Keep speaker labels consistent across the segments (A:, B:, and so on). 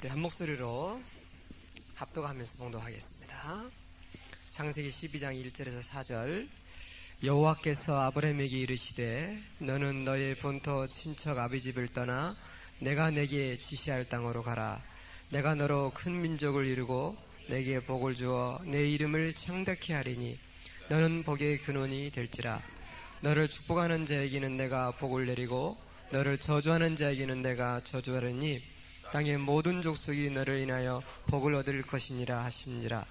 A: 우리 한 목소리로 합독하면서 봉독하겠습니다. 창세기 12장 1절에서 4절. 여호와께서 아브라함에게 이르시되 너는 너의 본토 친척 아비 집을 떠나 내가 내게 지시할 땅으로 가라. 내가 너로 큰 민족을 이루고 내게 복을 주어 내 이름을 창대케 하리니 너는 복의 근원이 될지라. 너를 축복하는 자에게는 내가 복을 내리고 너를 저주하는 자에게는 내가 저주하리니 땅의 모든 족속이 너를 인하여 복을 얻을 것이니라 하시니라.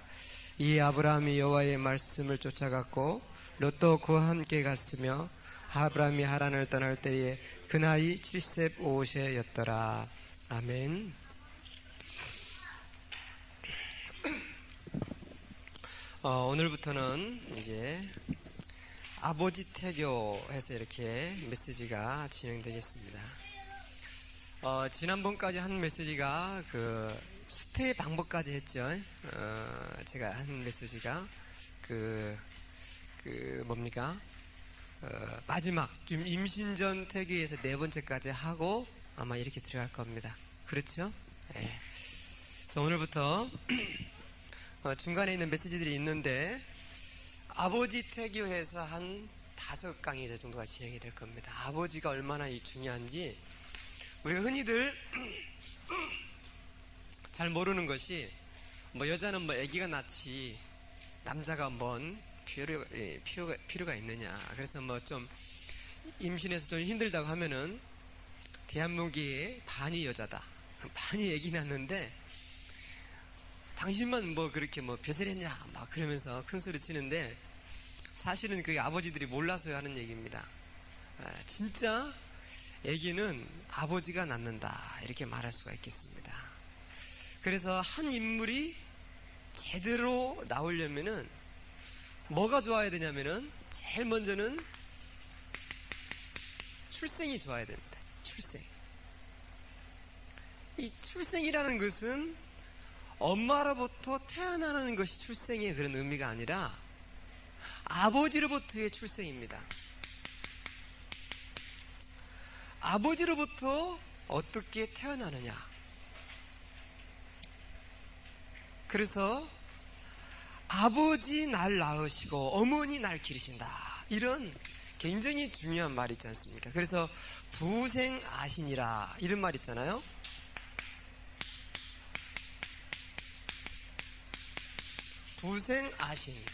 A: 이 아브라함이 여호와의 말씀을 쫓아갔고 롯도 그와 함께 갔으며 아브라함이 하란을 떠날 때에 그 나이 75세였더라. 아멘. 오늘부터는 이제 아버지 태교해서 이렇게 메시지가 진행되겠습니다. 지난번까지 한 메시지가 그 수태 방법까지 했죠. 제가 한 메시지가 뭡니까? 마지막 지금 임신 전 태교에서 4번째까지 하고 아마 이렇게 들어갈 겁니다. 그렇죠? 네. 그래서 오늘부터 중간에 있는 메시지들이 있는데 아버지 태교해서 한 5강의 정도가 진행이 될 겁니다. 아버지가 얼마나 중요한지 우리가 흔히들 잘 모르는 것이 여자는 아기가 낳지 남자가 뭔 필요가 있느냐. 그래서 좀 임신해서 좀 힘들다고 하면은 대한민국의 반이 여자다. 반이 아기 낳는데 당신만 그렇게 벼슬 했냐 막 그러면서 큰 소리 치는데 사실은 그게 아버지들이 몰라서 하는 얘기입니다. 진짜 아기는 아버지가 낳는다 이렇게 말할 수가 있겠습니다. 그래서 한 인물이 제대로 나오려면은 뭐가 좋아야 되냐면은 제일 먼저는 출생이 좋아야 됩니다. 출생. 이 출생이라는 것은 엄마로부터 태어나는 것이 출생의 그런 의미가 아니라 아버지로부터의 출생입니다. 아버지로부터 어떻게 태어나느냐. 그래서 아버지 날 낳으시고 어머니 날 기르신다. 이런 굉장히 중요한 말이 있지 않습니까? 그래서 부생아신이라 이런 말 있잖아요. 부생아신.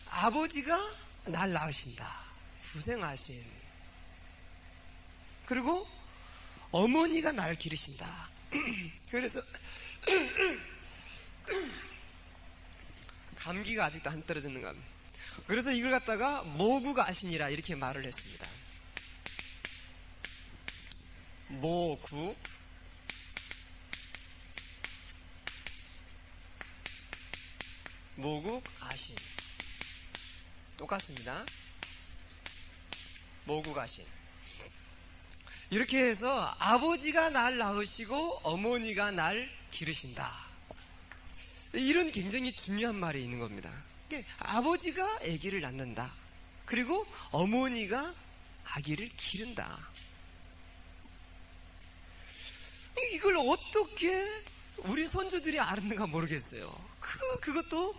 A: 아버지가 날 낳으신다. 부생아신. 그리고 어머니가 날 기르신다. 그래서 감기가 아직도 안 떨어지는가 합니다. 그래서 이걸 갖다가 모국아신이라 이렇게 말을 했습니다. 모국아신 똑같습니다. 모국아신. 이렇게 해서 아버지가 날 낳으시고 어머니가 날 기르신다. 이런 굉장히 중요한 말이 있는 겁니다. 아버지가 아기를 낳는다. 그리고 어머니가 아기를 기른다. 이걸 어떻게 우리 선조들이 알았는가 모르겠어요. 그것도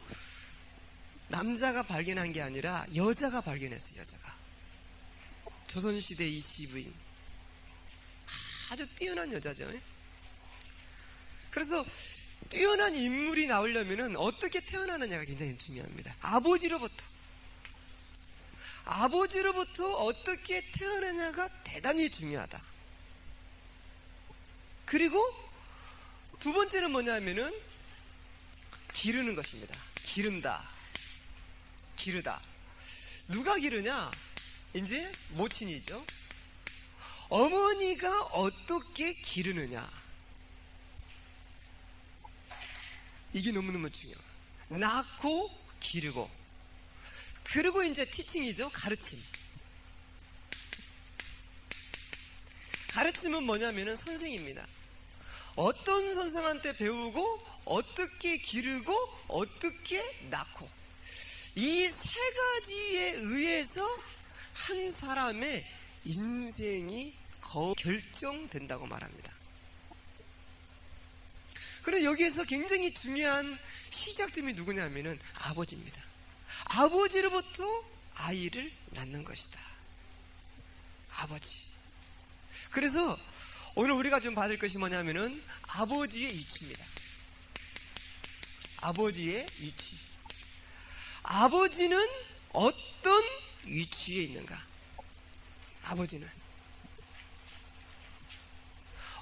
A: 남자가 발견한 게 아니라 여자가 발견했어요. 여자가. 조선시대 이시부인 아주 뛰어난 여자죠. 그래서 뛰어난 인물이 나오려면 어떻게 태어나느냐가 굉장히 중요합니다. 아버지로부터 어떻게 태어나냐가 대단히 중요하다. 그리고 두 번째는 뭐냐면은 기르는 것입니다. 기르다. 누가 기르냐? 이제 모친이죠. 어머니가 어떻게 기르느냐. 이게 너무너무 중요해요. 낳고 기르고. 그리고 이제 티칭이죠. 가르침. 가르침은 뭐냐면은 선생입니다. 어떤 선생한테 배우고 어떻게 기르고 어떻게 낳고 이 세 가지에 의해서 한 사람의 인생이 결정된다고 말합니다. 그런데 여기에서 굉장히 중요한 시작점이 누구냐면은 아버지입니다. 아버지로부터 아이를 낳는 것이다. 아버지. 그래서 오늘 우리가 좀 받을 것이 뭐냐면은 아버지의 위치입니다. 아버지의 위치. 아버지는 어떤 위치에 있는가? 아버지는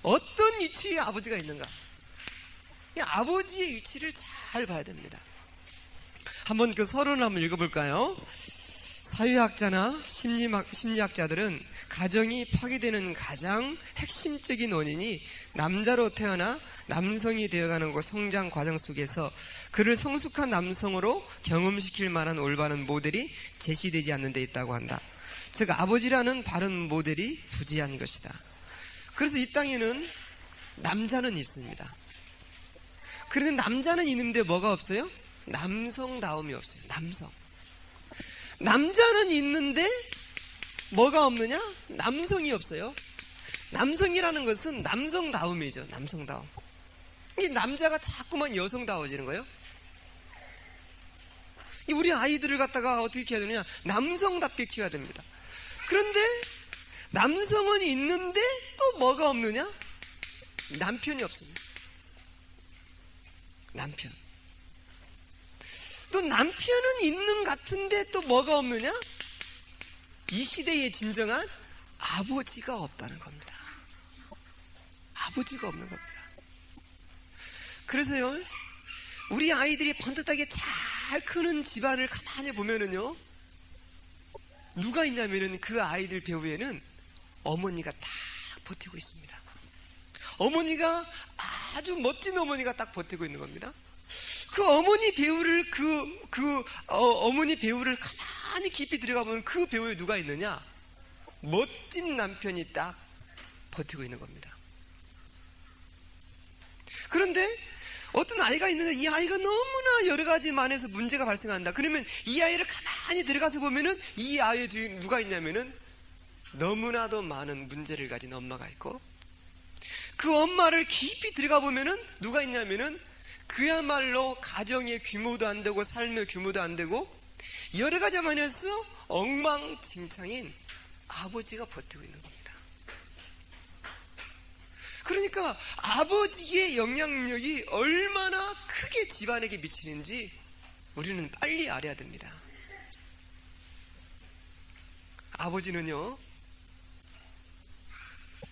A: 어떤 위치에 아버지가 있는가? 아버지의 위치를 잘 봐야 됩니다. 한번 그 서론을 한번 읽어볼까요? 사회학자나 심리학자들은 가정이 파괴되는 가장 핵심적인 원인이 남자로 태어나 남성이 되어가는 그 성장 과정 속에서 그를 성숙한 남성으로 경험시킬 만한 올바른 모델이 제시되지 않는 데 있다고 한다. 즉 아버지라는 바른 모델이 부재한 것이다. 그래서 이 땅에는 남자는 있습니다. 그런데 남자는 있는데 뭐가 없어요? 남성다움이 없어요. 남자는 있는데 뭐가 없느냐? 남성이 없어요. 남성이라는 것은 남성다움이죠. 남성다움. 이 남자가 자꾸만 여성다워지는 거예요. 우리 아이들을 갖다가 어떻게 키워야 되느냐? 남성답게 키워야 됩니다. 그런데 남성은 있는데 또 뭐가 없느냐? 남편이 없습니다. 남편. 또 남편은 있는 것 같은데 또 뭐가 없느냐? 이 시대의 진정한 아버지가 없다는 겁니다. 아버지가 없는 겁니다. 그래서요, 우리 아이들이 번듯하게 잘 크는 집안을 가만히 보면은요, 누가 있냐면은 그 아이들 배후에는 어머니가 딱 버티고 있습니다. 어머니가 아주 멋진 어머니가 딱 버티고 있는 겁니다. 그 어머니 배우를 어머니 배우를 가만히 깊이 들어가 보면 그 배우에 누가 있느냐? 멋진 남편이 딱 버티고 있는 겁니다. 그런데 어떤 아이가 있는데 이 아이가 너무나 여러 가지 만에서 문제가 발생한다. 그러면 이 아이를 가만히 들어가서 보면은 이 아이에 누가 있냐면은 너무나도 많은 문제를 가진 엄마가 있고, 그 엄마를 깊이 들어가 보면은 누가 있냐면은 그야말로 가정의 규모도 안 되고 삶의 규모도 안 되고 여러 가지 면에서 엉망진창인 아버지가 버티고 있는 겁니다. 그러니까 아버지의 영향력이 얼마나 크게 집안에게 미치는지 우리는 빨리 알아야 됩니다. 아버지는요,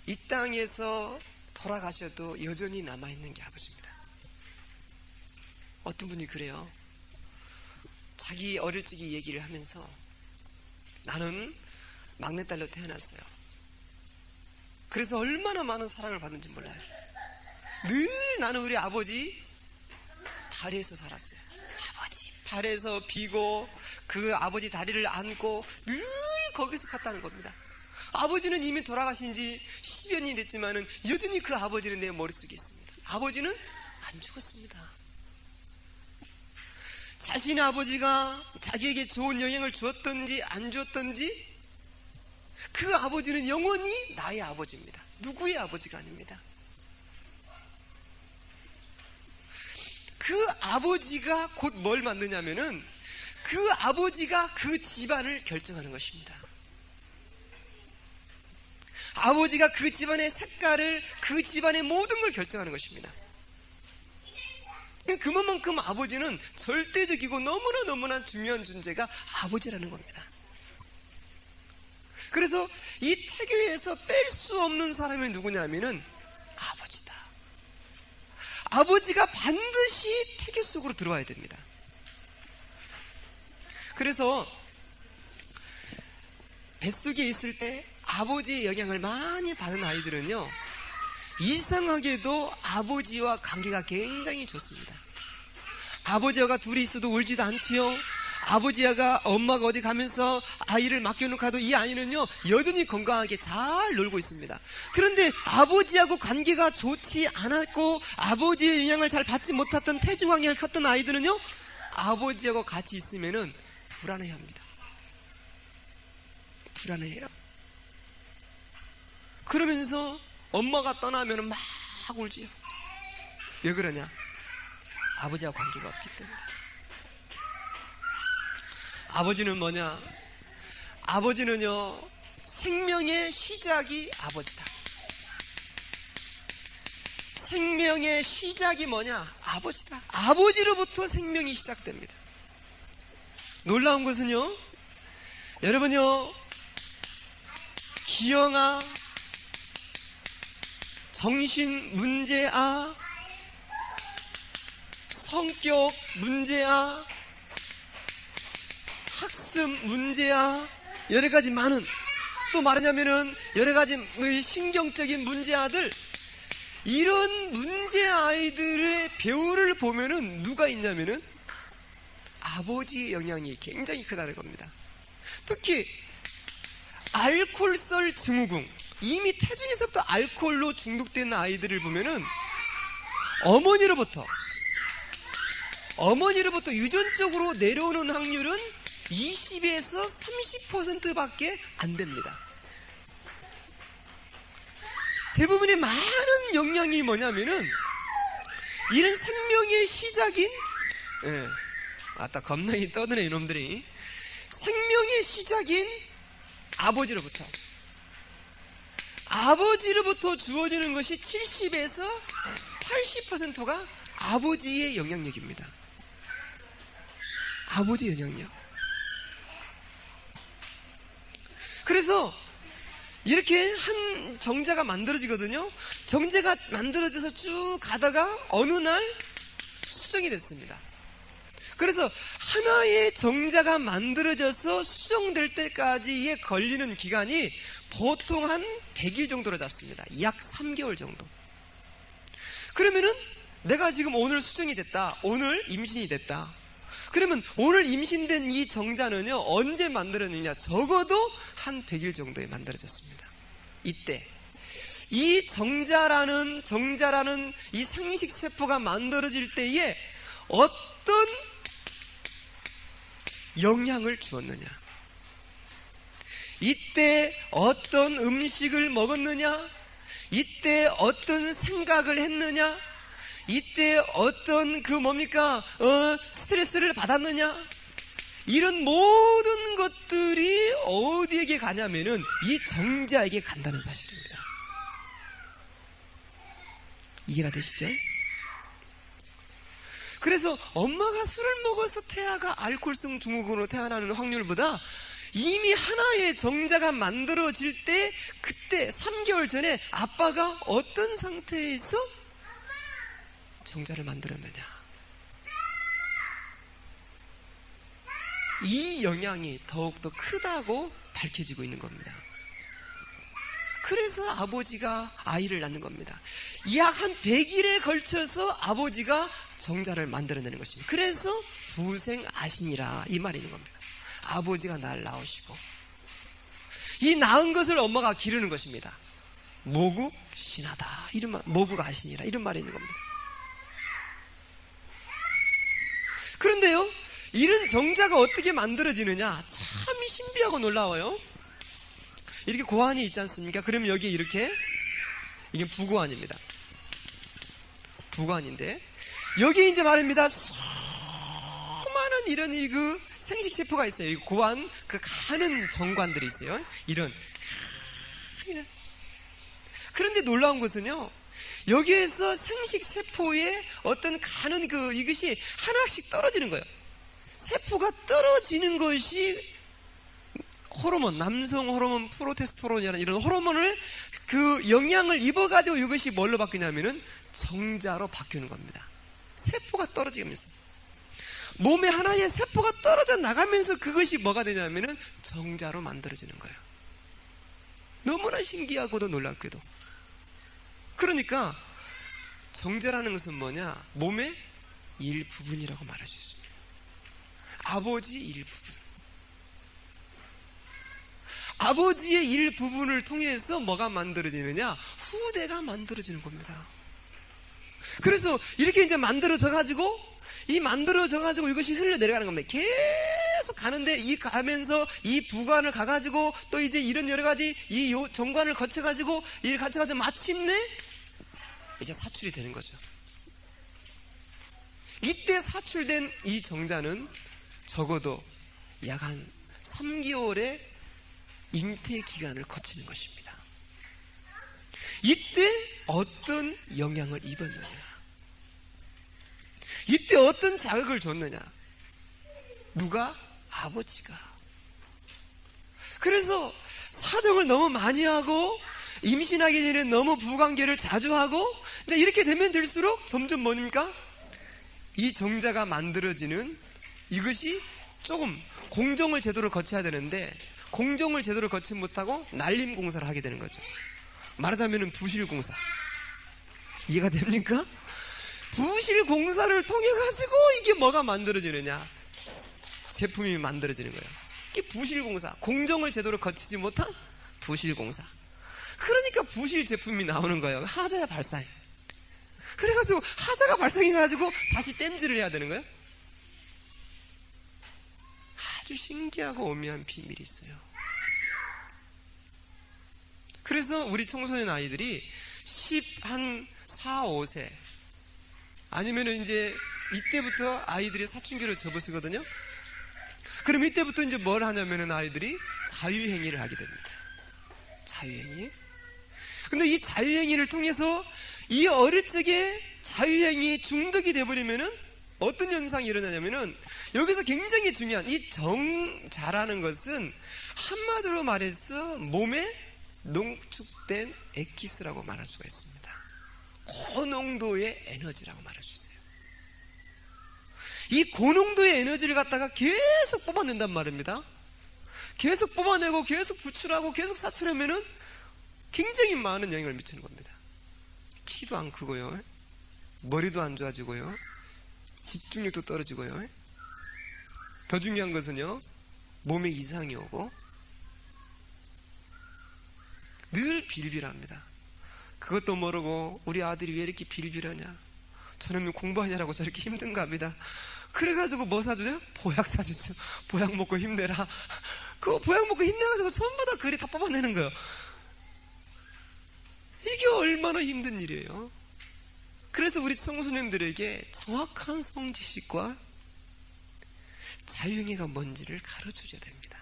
A: 이 땅에서 돌아가셔도 여전히 남아있는 게 아버지입니다. 어떤 분이 그래요. 자기 어릴 적에 얘기를 하면서 나는 막내딸로 태어났어요. 그래서 얼마나 많은 사랑을 받는지 몰라요. 늘 나는 우리 아버지 다리에서 살았어요. 아버지 발에서 비고 그 아버지 다리를 안고 늘 거기서 갔다는 겁니다. 아버지는 이미 돌아가신 지 10여 년이 됐지만은 여전히 그 아버지는 내 머릿속에 있습니다. 아버지는 안 죽었습니다. 자신의 아버지가 자기에게 좋은 영향을 주었던지 안 주었던지 그 아버지는 영원히 나의 아버지입니다. 누구의 아버지가 아닙니다. 그 아버지가 곧 뭘 만드냐면은 그 아버지가 그 집안을 결정하는 것입니다. 아버지가 그 집안의 색깔을, 그 집안의 모든 걸 결정하는 것입니다. 그만큼 아버지는 절대적이고 너무나 중요한 존재가 아버지라는 겁니다. 그래서 이 태교에서 뺄 수 없는 사람이 누구냐면은 아버지다. 아버지가 반드시 태교 속으로 들어와야 됩니다. 그래서 뱃속에 있을 때 아버지의 영향을 많이 받은 아이들은요, 이상하게도 아버지와 관계가 굉장히 좋습니다. 아버지와 둘이 있어도 울지도 않지요. 아버지가 엄마가 어디 가면서 아이를 맡겨놓고 가도 이 아이는요 여전히 건강하게 잘 놀고 있습니다. 그런데 아버지하고 관계가 좋지 않았고 아버지의 영향을 잘 받지 못했던 태중환경을 갔던 아이들은요 아버지하고 같이 있으면은 불안해합니다. 불안해해요. 그러면서 엄마가 떠나면 막 울지요. 왜 그러냐? 아버지와 관계가 없기 때문에. 아버지는 뭐냐? 아버지는요, 생명의 시작이 아버지다. 생명의 시작이 뭐냐? 아버지다. 아버지로부터 생명이 시작됩니다. 놀라운 것은요, 여러분요, 기형아, 정신 문제아, 성격 문제아, 학습 문제아, 여러 가지 많은, 또 말하자면은 여러 가지 신경적인 문제아들, 이런 문제 아이들의 배우를 보면은 누가 있냐면은 아버지의 영향이 굉장히 크다는 겁니다. 특히 알코올성 증후군, 이미 태중에서부터 알코올로 중독된 아이들을 보면은 어머니로부터 유전적으로 내려오는 확률은 20에서 30%밖에 안 됩니다. 대부분의 많은 영향이 뭐냐면은 이런 생명의 시작인, 아따 겁나게 떠드네 이놈들이. 생명의 시작인 아버지로부터 주어지는 것이 70에서 80%가 아버지의 영향력입니다. 아버지의 영향력. 그래서 이렇게 한 정자가 만들어지거든요. 정자가 만들어져서 쭉 가다가 어느 날 수정이 됐습니다. 그래서 하나의 정자가 만들어져서 수정될 때까지에 걸리는 기간이 보통 한 100일 정도로 잡습니다. 약 3개월 정도. 그러면은 내가 지금 오늘 수정이 됐다, 오늘 임신이 됐다. 그러면 오늘 임신된 이 정자는요, 언제 만들어졌느냐? 적어도 한 100일 정도에 만들어졌습니다. 이때 이 정자라는 이 생식 세포가 만들어질 때에 어떤 영향을 주었느냐, 이때 어떤 음식을 먹었느냐, 이때 어떤 생각을 했느냐, 이때 어떤 스트레스를 받았느냐, 이런 모든 것들이 어디에게 가냐면은 이 정자에게 간다는 사실입니다. 이해가 되시죠? 그래서 엄마가 술을 먹어서 태아가 알코올성 증후군으로 태어나는 확률보다 이미 하나의 정자가 만들어질 때, 그때 3개월 전에 아빠가 어떤 상태에서 정자를 만들었느냐, 이 영향이 더욱더 크다고 밝혀지고 있는 겁니다. 그래서 아버지가 아이를 낳는 겁니다. 약 한 100일에 걸쳐서 아버지가 정자를 만들어내는 것입니다. 그래서 부생아신이라 이 말이 있는 겁니다. 아버지가 날 낳으시고 이 낳은 것을 엄마가 기르는 것입니다. 모국신하다, 이런 말, 모국아신이라 이런 말이 있는 겁니다. 그런데요, 이런 정자가 어떻게 만들어지느냐, 참 신비하고 놀라워요. 이렇게 고환이 있지 않습니까? 그러면 여기에 이렇게, 이게 부고환입니다. 부고환인데, 여기에 이제 말입니다, 수많은 이런 생식세포가 있어요. 이 고환, 가는 정관들이 있어요. 이런. 그런데 놀라운 것은요, 여기에서 생식세포의 어떤 가는 이것이 하나씩 떨어지는 거예요. 세포가 떨어지는 것이 호르몬, 남성 호르몬, 프로테스테론이라는 이런 호르몬을 영향을 입어가지고 이것이 뭘로 바뀌냐면은 정자로 바뀌는 겁니다. 세포가 떨어지면서. 몸에 하나의 세포가 떨어져 나가면서 그것이 뭐가 되냐면은 정자로 만들어지는 거예요. 너무나 신기하고도 놀랍게도. 그러니까 정자라는 것은 뭐냐? 몸의 일부분이라고 말할 수 있습니다. 아버지의 일부분. 아버지의 일부분을 통해서 뭐가 만들어지느냐? 후대가 만들어지는 겁니다. 그래서 이렇게 이제 만들어져가지고 이것이 흘러내려가는 겁니다. 계속 가는데 이 가면서 이 부관을 가가지고 또 이제 이런 여러 가지 이 정관을 거쳐가지고 이 거쳐가지고 마침내 이제 사출이 되는 거죠. 이때 사출된 이 정자는 적어도 약 한 3개월의 잉태 기간을 거치는 것입니다. 이때 어떤 영향을 입었느냐? 이때 어떤 자극을 줬느냐? 누가? 아버지가. 그래서 사정을 너무 많이 하고 임신하기 전에 너무 부관계를 자주 하고 이제 이렇게 되면 될수록 점점 뭡니까? 이 정자가 만들어지는 이것이 조금 공정을 제대로 거쳐야 되는데 공정을 제대로 거치지 못하고 날림 공사를 하게 되는 거죠. 말하자면 부실 공사. 이해가 됩니까? 부실 공사를 통해 가지고 이게 뭐가 만들어지느냐? 제품이 만들어지는 거예요. 이게 부실 공사. 공정을 제대로 거치지 못한 부실 공사. 그러니까 부실 제품이 나오는 거예요. 하자가 발생. 그래가지고 하자가 발생해가지고 다시 땜질을 해야 되는 거예요. 아주 신기하고 오묘한 비밀이 있어요. 그래서 우리 청소년 아이들이 4, 5세 아니면은 이제 이때부터 아이들이 사춘기를 접어쓰거든요. 그럼 이때부터 이제 뭘 하냐면은 아이들이 자유행위를 하게 됩니다. 자유행위. 근데 이 자유행위를 통해서 이 어릴 적에 자유행위 중독이 돼버리면은 어떤 현상이 일어나냐면은 여기서 굉장히 중요한 이 정자라는 것은 한마디로 말해서 몸에 농축된 엑기스라고 말할 수가 있습니다. 고농도의 에너지라고 말할 수 있어요. 이 고농도의 에너지를 갖다가 계속 뽑아낸단 말입니다. 계속 뽑아내고 계속 분출하고 계속 사출하면은 굉장히 많은 영향을 미치는 겁니다. 키도 안 크고요. 머리도 안 좋아지고요. 집중력도 떨어지고요. 더 중요한 것은요. 몸에 이상이 오고 늘 빌빌합니다. 그것도 모르고 우리 아들이 왜 이렇게 빌빌하냐. 저놈이 공부하냐라고 저렇게 힘든가 합니다. 그래가지고 뭐 사주죠? 보약 사주죠. 보약 먹고 힘내라. 그거 보약 먹고 힘내가지고 전부 다 그리 다 뽑아내는 거예요. 이게 얼마나 힘든 일이에요. 그래서 우리 청소년들에게 정확한 성지식과 자유행위가 뭔지를 가르쳐줘야 됩니다.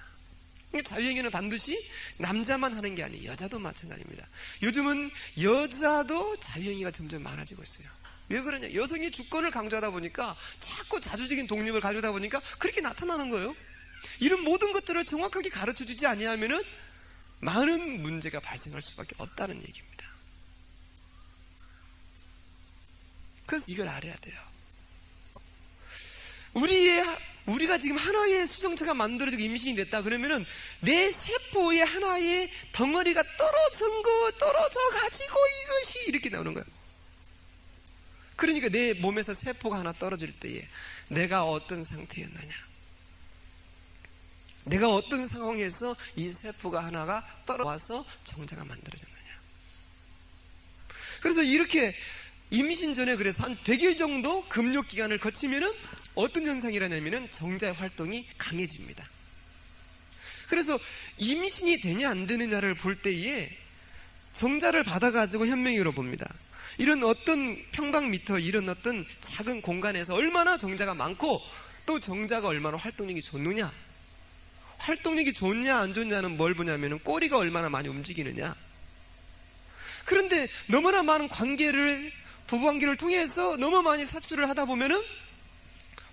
A: 자유행위는 반드시 남자만 하는 게 아니에요. 여자도 마찬가지입니다. 요즘은 여자도 자유행위가 점점 많아지고 있어요. 왜 그러냐? 여성이 주권을 강조하다 보니까 자꾸 자주적인 독립을 가져다 보니까 그렇게 나타나는 거예요. 이런 모든 것들을 정확하게 가르쳐주지 아니하면은 많은 문제가 발생할 수밖에 없다는 얘기입니다. 그래서 이걸 알아야 돼요. 우리가 지금 하나의 수정체가 만들어지고 임신이 됐다 그러면은 내 세포의 하나의 덩어리가 떨어져 가지고 이것이 이렇게 나오는 거예요. 그러니까 내 몸에서 세포가 하나 떨어질 때에 내가 어떤 상태였느냐, 내가 어떤 상황에서 이 세포가 하나가 떨어와서 정자가 만들어졌느냐. 그래서 이렇게 임신 전에 그래서 한 100일 정도 금욕 기간을 거치면은 어떤 현상이 일어나냐면은 정자의 활동이 강해집니다. 그래서 임신이 되냐 안 되느냐를 볼 때에 정자를 받아가지고 현명히로 봅니다. 이런 어떤 평방미터 이런 어떤 작은 공간에서 얼마나 정자가 많고 또 정자가 얼마나 활동력이 좋느냐. 활동력이 좋냐 안 좋냐는 뭘 보냐면은 꼬리가 얼마나 많이 움직이느냐. 그런데 너무나 많은 부부관계를 통해서 너무 많이 사출을 하다 보면은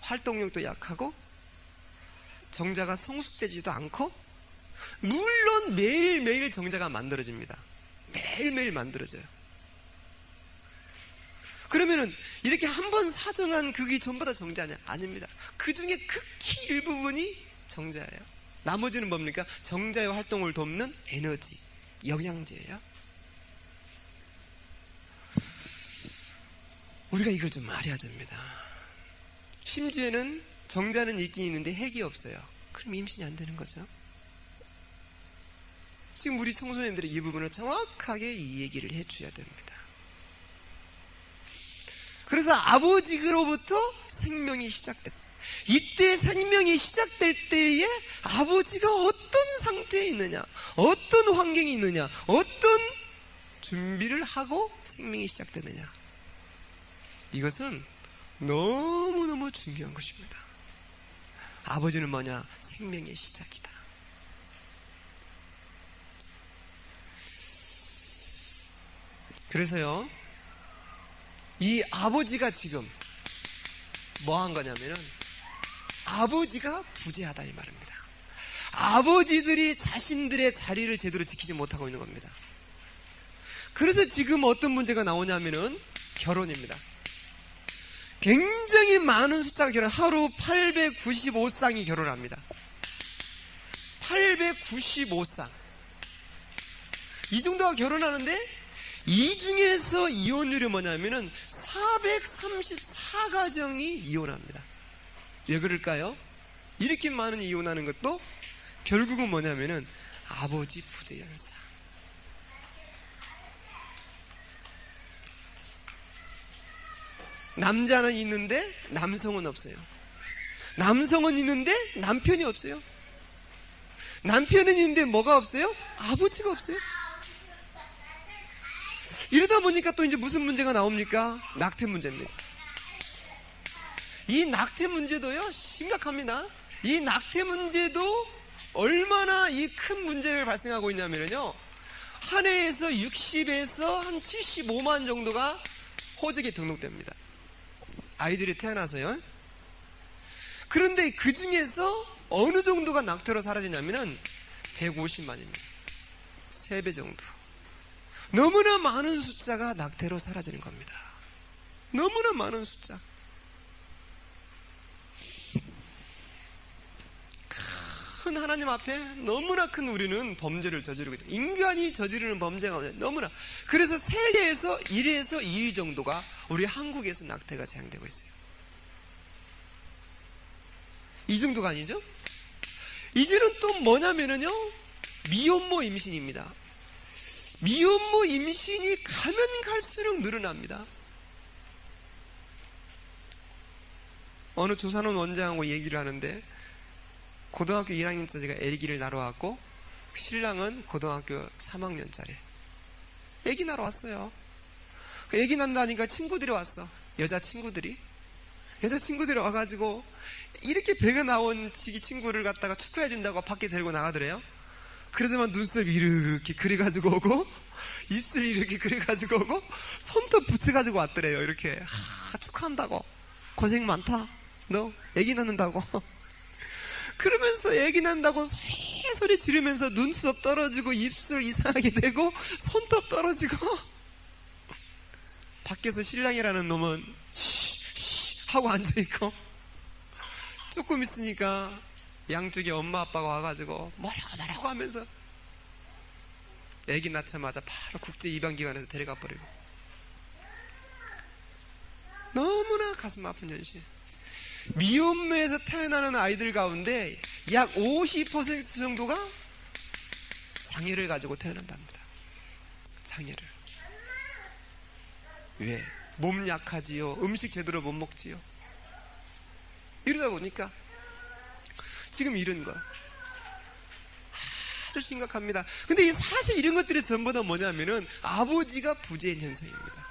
A: 활동력도 약하고 정자가 성숙되지도 않고 물론 매일매일 정자가 만들어집니다. 매일매일 만들어져요. 그러면은 이렇게 한 번 사정한 그게 전부 다 정자냐? 아닙니다. 그 중에 극히 일부분이 정자예요. 나머지는 뭡니까? 정자의 활동을 돕는 에너지, 영양제예요. 우리가 이걸 좀 알아야 됩니다. 심지어는 정자는 있긴 있는데 핵이 없어요. 그럼 임신이 안 되는 거죠. 지금 우리 청소년들이 이 부분을 정확하게 이 얘기를 해줘야 됩니다. 그래서 아버지로부터 생명이 시작됐다. 이때 생명이 시작될 때에 아버지가 어떤 상태에 있느냐, 어떤 환경이 있느냐, 어떤 준비를 하고 생명이 시작되느냐. 이것은 너무너무 중요한 것입니다. 아버지는 뭐냐? 생명의 시작이다. 그래서요, 이 아버지가 지금 뭐 한 거냐면은, 아버지가 부재하다 이 말입니다. 아버지들이 자신들의 자리를 제대로 지키지 못하고 있는 겁니다. 그래서 지금 어떤 문제가 나오냐면은 결혼입니다. 굉장히 많은 숫자가 결혼, 하루 895쌍이 결혼합니다. 895쌍. 이 정도가 결혼하는데, 이 중에서 이혼율이 뭐냐면은 434가정이 이혼합니다. 왜 그럴까요? 이렇게 많은 이혼하는 것도 결국은 뭐냐면은 아버지 부재 현상. 남자는 있는데 남성은 없어요. 남성은 있는데 남편이 없어요. 남편은 있는데 뭐가 없어요? 아버지가 없어요. 이러다 보니까 또 이제 무슨 문제가 나옵니까? 낙태 문제입니다. 이 낙태 문제도요, 심각합니다. 이 낙태 문제도 얼마나 이 큰 문제를 발생하고 있냐면요, 한 해에서 60에서 한 75만 정도가 호적에 등록됩니다. 아이들이 태어나서요. 그런데 그 중에서 어느 정도가 낙태로 사라지냐면은 150만입니다. 3배 정도. 너무나 많은 숫자가 낙태로 사라지는 겁니다. 너무나 많은 숫자. 큰 하나님 앞에 너무나 큰 우리는 범죄를 저지르고 있다. 인간이 저지르는 범죄가 너무나. 그래서 세계에서 1에서 2위 정도가 우리 한국에서 낙태가 재앙되고 있어요. 이 정도가 아니죠? 이제는 또 뭐냐면요, 미혼모 임신입니다. 미혼모 임신이 가면 갈수록 늘어납니다. 어느 조산원 원장하고 얘기를 하는데, 고등학교 1학년짜리가 애기를 낳으러 왔고, 신랑은 고등학교 3학년짜리 애기 낳으러 왔어요. 애기 낳는다니까 친구들이 왔어. 여자친구들이 와가지고 이렇게 배가 나온 지기 친구를 갖다가 축하해준다고 밖에 데리고 나가더래요. 그러더만 눈썹 이렇게 그려가지고 오고, 입술 이렇게 그려가지고 오고, 손톱 붙여가지고 왔더래요. 이렇게. 축하한다고. 고생 많다. 너 애기 낳는다고. 그러면서 애기 낳는다고 소리 지르면서 눈썹 떨어지고, 입술 이상하게 되고, 손톱 떨어지고, 밖에서 신랑이라는 놈은 쉬 하고 앉아있고, 조금 있으니까 양쪽에 엄마 아빠가 와가지고 뭐라고 하면서 애기 낳자마자 바로 국제 입양기관에서 데려가 버리고. 너무나 가슴 아픈 현실. 미혼모에서 태어나는 아이들 가운데 약 50% 정도가 장애를 가지고 태어난답니다. 장애를. 왜? 몸 약하지요. 음식 제대로 못 먹지요. 이러다 보니까 지금 이런 거 아주 심각합니다. 근데 사실 이런 것들이 전부 다 뭐냐면은 아버지가 부재인 현상입니다.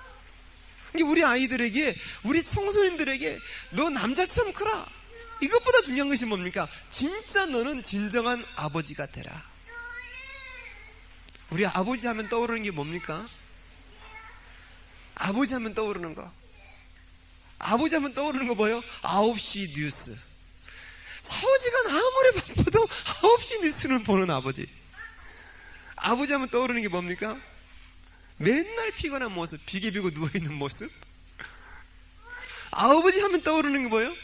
A: 우리 아이들에게, 우리 청소년들에게 너 남자처럼 크라. 이것보다 중요한 것이 뭡니까? 진짜 너는 진정한 아버지가 되라. 우리 아버지 하면 떠오르는 게 뭡니까? 아버지 하면 떠오르는 거. 아버지 하면 떠오르는 거 뭐예요? 9시 뉴스. 사오지가 아무리 바빠도 9시 뉴스는 보는 아버지. 아버지 하면 떠오르는 게 뭡니까? 맨날 피곤한 모습, 비계 비고 누워있는 모습. 아버지 하면 떠오르는 게 뭐예요?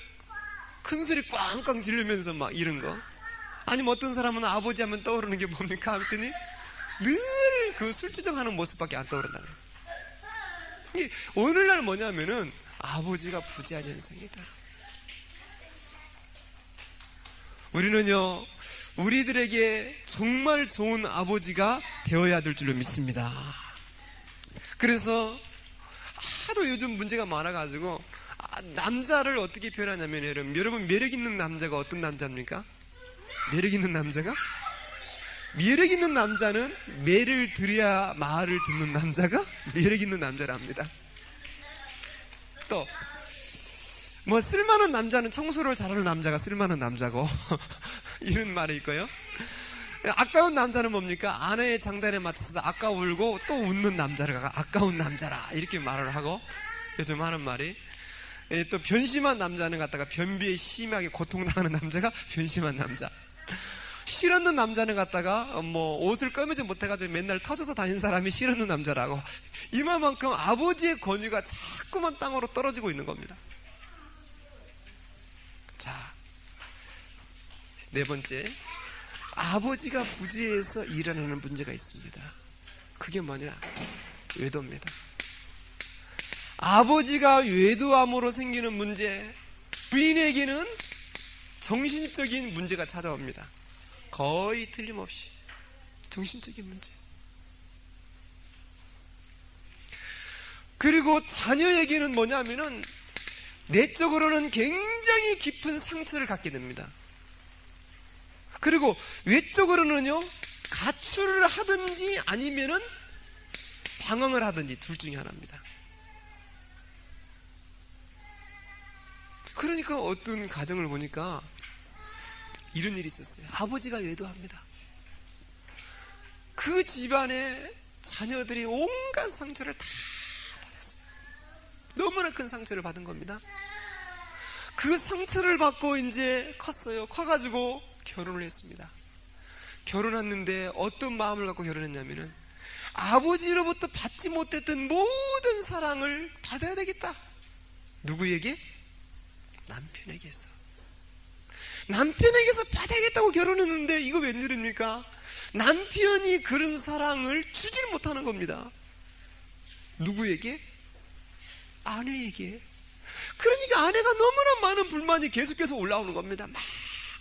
A: 큰 소리 꽝꽝 지르면서 막 이런 거. 아니면 어떤 사람은 아버지 하면 떠오르는 게 뭡니까? 했더니 늘 그 술주정하는 모습밖에 안 떠오른다는 거예요. 오늘날 뭐냐면은 아버지가 부재한 현상이다. 우리는요, 우리들에게 정말 좋은 아버지가 되어야 될 줄로 믿습니다. 그래서 하도 요즘 문제가 많아가지고 남자를 어떻게 표현하냐면, 여러분 매력 있는 남자가 어떤 남자입니까? 매력 있는 남자가? 매력 있는 남자는 매를 들여야 말을 듣는 남자가 매력 있는 나랍니다. 또 뭐 쓸만한 남자는 청소를 잘하는 남자가 쓸만한 남자고 이런 말이 있고요. 아까운 남자는 뭡니까? 아내의 장단에 맞춰서 아까 울고 또 웃는 남자를 아까운 남자라 이렇게 말을 하고, 요즘 하는 말이, 또 변심한 남자는 갖다가 변비에 심하게 고통당하는 남자가 변심한 남자, 실없는 남자는 갖다가 뭐 옷을 꺼매지 못해가지고 맨날 터져서 다니는 사람이 실없는 남자라고, 이만큼 아버지의 권위가 자꾸만 땅으로 떨어지고 있는 겁니다. 자, 네 번째, 아버지가 부재해서 일어나는 문제가 있습니다. 그게 뭐냐? 외도입니다. 아버지가 외도함으로 생기는 문제, 부인에게는 정신적인 문제가 찾아옵니다. 거의 틀림없이 정신적인 문제. 그리고 자녀에게는 뭐냐면은 내적으로는 굉장히 깊은 상처를 갖게 됩니다. 그리고 외적으로는요, 가출을 하든지 아니면은 방황을 하든지 둘 중에 하나입니다. 그러니까 어떤 가정을 보니까 이런 일이 있었어요. 아버지가 외도합니다. 그 집안의 자녀들이 온갖 상처를 다 받았어요. 너무나 큰 상처를 받은 겁니다. 그 상처를 받고 이제 컸어요. 커가지고 결혼을 했습니다. 결혼했는데 어떤 마음을 갖고 결혼했냐면은, 아버지로부터 받지 못했던 모든 사랑을 받아야 되겠다. 누구에게? 남편에게서. 남편에게서 받아야겠다고 결혼했는데 이거 웬일입니까? 남편이 그런 사랑을 주질 못하는 겁니다. 누구에게? 아내에게. 그러니까 아내가 너무나 많은 불만이 계속해서 올라오는 겁니다.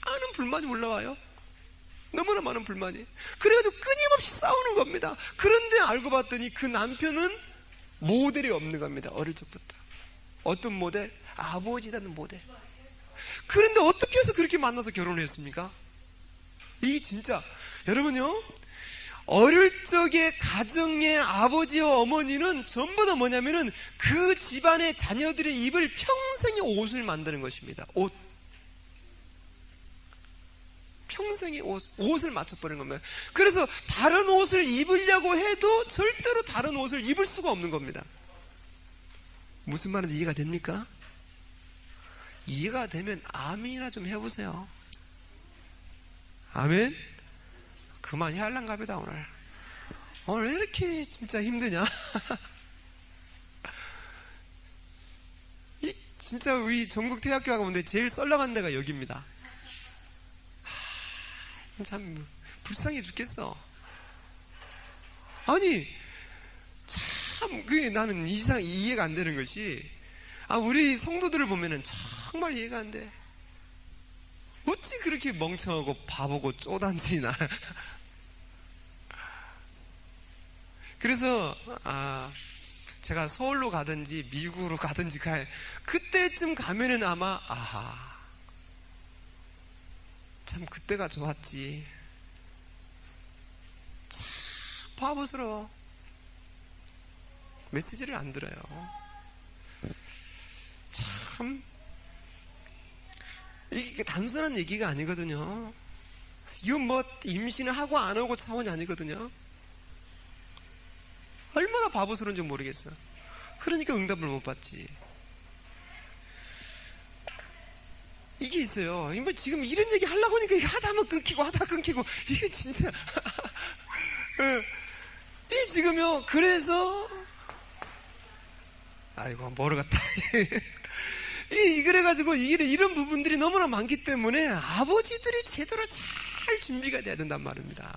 A: 많은 불만이 올라와요. 너무나 많은 불만이. 그래가지고 끊임없이 싸우는 겁니다. 그런데 알고 봤더니 그 남편은 모델이 없는 겁니다. 어릴 적부터. 어떤 모델? 아버지라는 모델. 그런데 어떻게 해서 그렇게 만나서 결혼을 했습니까? 이게 진짜, 여러분요, 어릴 적에 가정의 아버지와 어머니는 전부 다 뭐냐면은 그 집안의 자녀들의 입을 평생의 옷을 만드는 것입니다. 옷. 평생의 옷을 맞춰버리는 겁니다. 그래서 다른 옷을 입으려고 해도 절대로 다른 옷을 입을 수가 없는 겁니다. 무슨 말인지 이해가 됩니까? 이해가 되면 아멘이나 좀 해보세요. 아멘? 그만 해할란가 보다 오늘. 오늘 왜 이렇게 진짜 힘드냐? 진짜 우리 전국 대학교 가운데 제일 썰렁한 데가 여기입니다. 참 불쌍해 죽겠어. 아니 참 그게 나는 이해가 안 되는 것이, 우리 성도들을 보면은 정말 이해가 안 돼. 어찌 그렇게 멍청하고 바보고 쪼단지나. 그래서 제가 서울로 가든지 미국으로 가든지 그때쯤 가면은 아마 참 그때가 좋았지. 참 바보스러워. 메시지를 안 들어요. 참 이게 단순한 얘기가 아니거든요. 이건 뭐 임신을 하고 안 하고 차원이 아니거든요. 얼마나 바보스러운지 모르겠어. 그러니까 응답을 못 받지. 이게 있어요. 지금 이런 얘기 하려고 하니까 하다 하면 끊기고 하다 끊기고, 이게 진짜 이 지금요. 그래서 아이고 모르겠다. 그래가지고 이런 부분들이 너무나 많기 때문에 아버지들이 제대로 잘 준비가 돼야 된단 말입니다.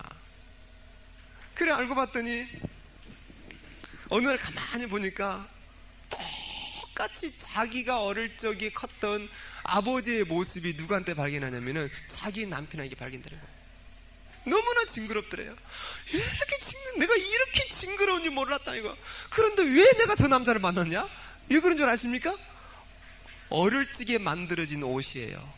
A: 그래 알고 봤더니 어느 날 가만히 보니까 똑같이 자기가 어릴 적에 컸던 아버지의 모습이 누구한테 발견하냐면은 자기 남편에게 발견되는 거예요. 너무나 징그럽더래요. 내가 이렇게 징그러운지 몰랐다 이거. 그런데 왜 내가 저 남자를 만났냐? 왜 그런 줄 아십니까? 어릴 적에 만들어진 옷이에요.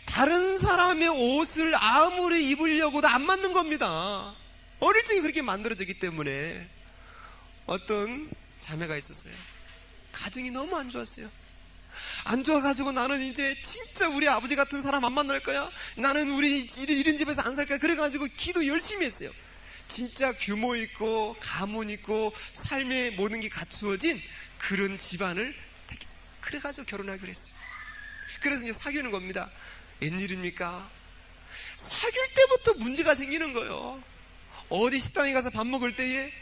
A: 다른 사람의 옷을 아무리 입으려고도 안 맞는 겁니다. 어릴 적에 그렇게 만들어졌기 때문에. 어떤 자매가 있었어요. 가정이 너무 안 좋았어요. 안 좋아가지고 나는 이제 진짜 우리 아버지 같은 사람 안 만날 거야. 나는 우리 이런 집에서 안 살 거야. 그래가지고 기도 열심히 했어요. 진짜 규모 있고 가문 있고 삶의 모든 게 갖추어진 그런 집안을 그래가지고 결혼하기로 했어요. 그래서 이제 사귀는 겁니다. 웬일입니까? 사귈 때부터 문제가 생기는 거예요. 어디 식당에 가서 밥 먹을 때에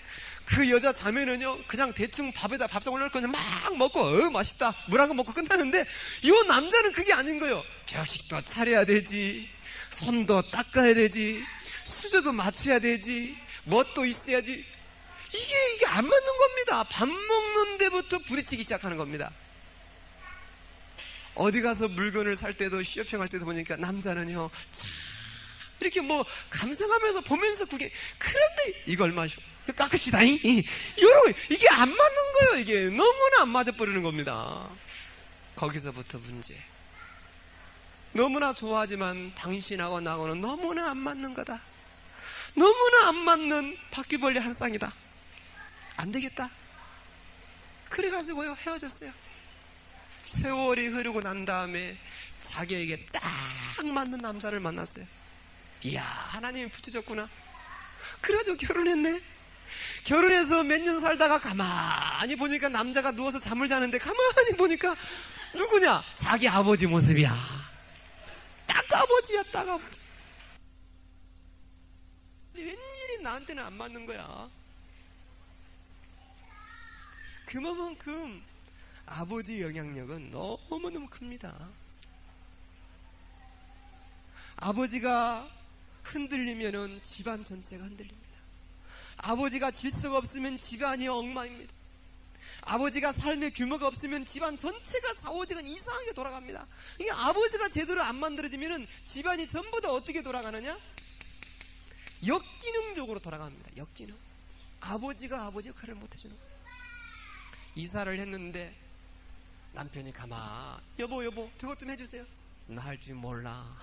A: 그 여자 자매는요, 그냥 대충 밥에다 밥상 올려놓고 그냥 막 먹고, 맛있다. 물 한 번 먹고 끝나는데, 이 남자는 그게 아닌 거예요. 벽식도 차려야 되지, 손도 닦아야 되지, 수저도 맞춰야 되지, 뭣도 있어야지. 이게 안 맞는 겁니다. 밥 먹는 데부터 부딪히기 시작하는 겁니다. 어디 가서 물건을 살 때도 쇼핑할 때도 보니까 남자는요, 참 이렇게 뭐 감상하면서 보면서 그게, 그런데 이거 얼마죠? 깎읍시다. 이런 이게 안 맞는 거예요. 이게 너무나 안 맞아 버리는 겁니다. 거기서부터 문제. 너무나 좋아하지만 당신하고 나하고는 너무나 안 맞는 거다. 너무나 안 맞는 바퀴벌레 한 쌍이다. 안 되겠다. 그래가지고요 헤어졌어요. 세월이 흐르고 난 다음에 자기에게 딱 맞는 남자를 만났어요. 이야, 하나님이 붙여줬구나. 그래가지고 결혼했네. 결혼해서 몇 년 살다가 가만히 보니까 남자가 누워서 잠을 자는데 가만히 보니까 누구냐? 자기 아버지 모습이야. 딱 아버지야, 딱 아버지. 웬일이 나한테는 안 맞는 거야. 그만큼 아버지 영향력은 너무너무 큽니다. 아버지가 흔들리면은 집안 전체가 흔들립니다. 아버지가 질서가 없으면 집안이 엉망입니다. 아버지가 삶의 규모가 없으면 집안 전체가 좌우지간 이상하게 돌아갑니다. 이게 아버지가 제대로 안 만들어지면은 집안이 전부 다 어떻게 돌아가느냐? 역기능적으로 돌아갑니다. 역기능. 아버지가 아버지 역할을 못 해주는 거예요. 이사를 했는데 남편이 여보 저것 좀 해주세요. 나 할 줄 몰라.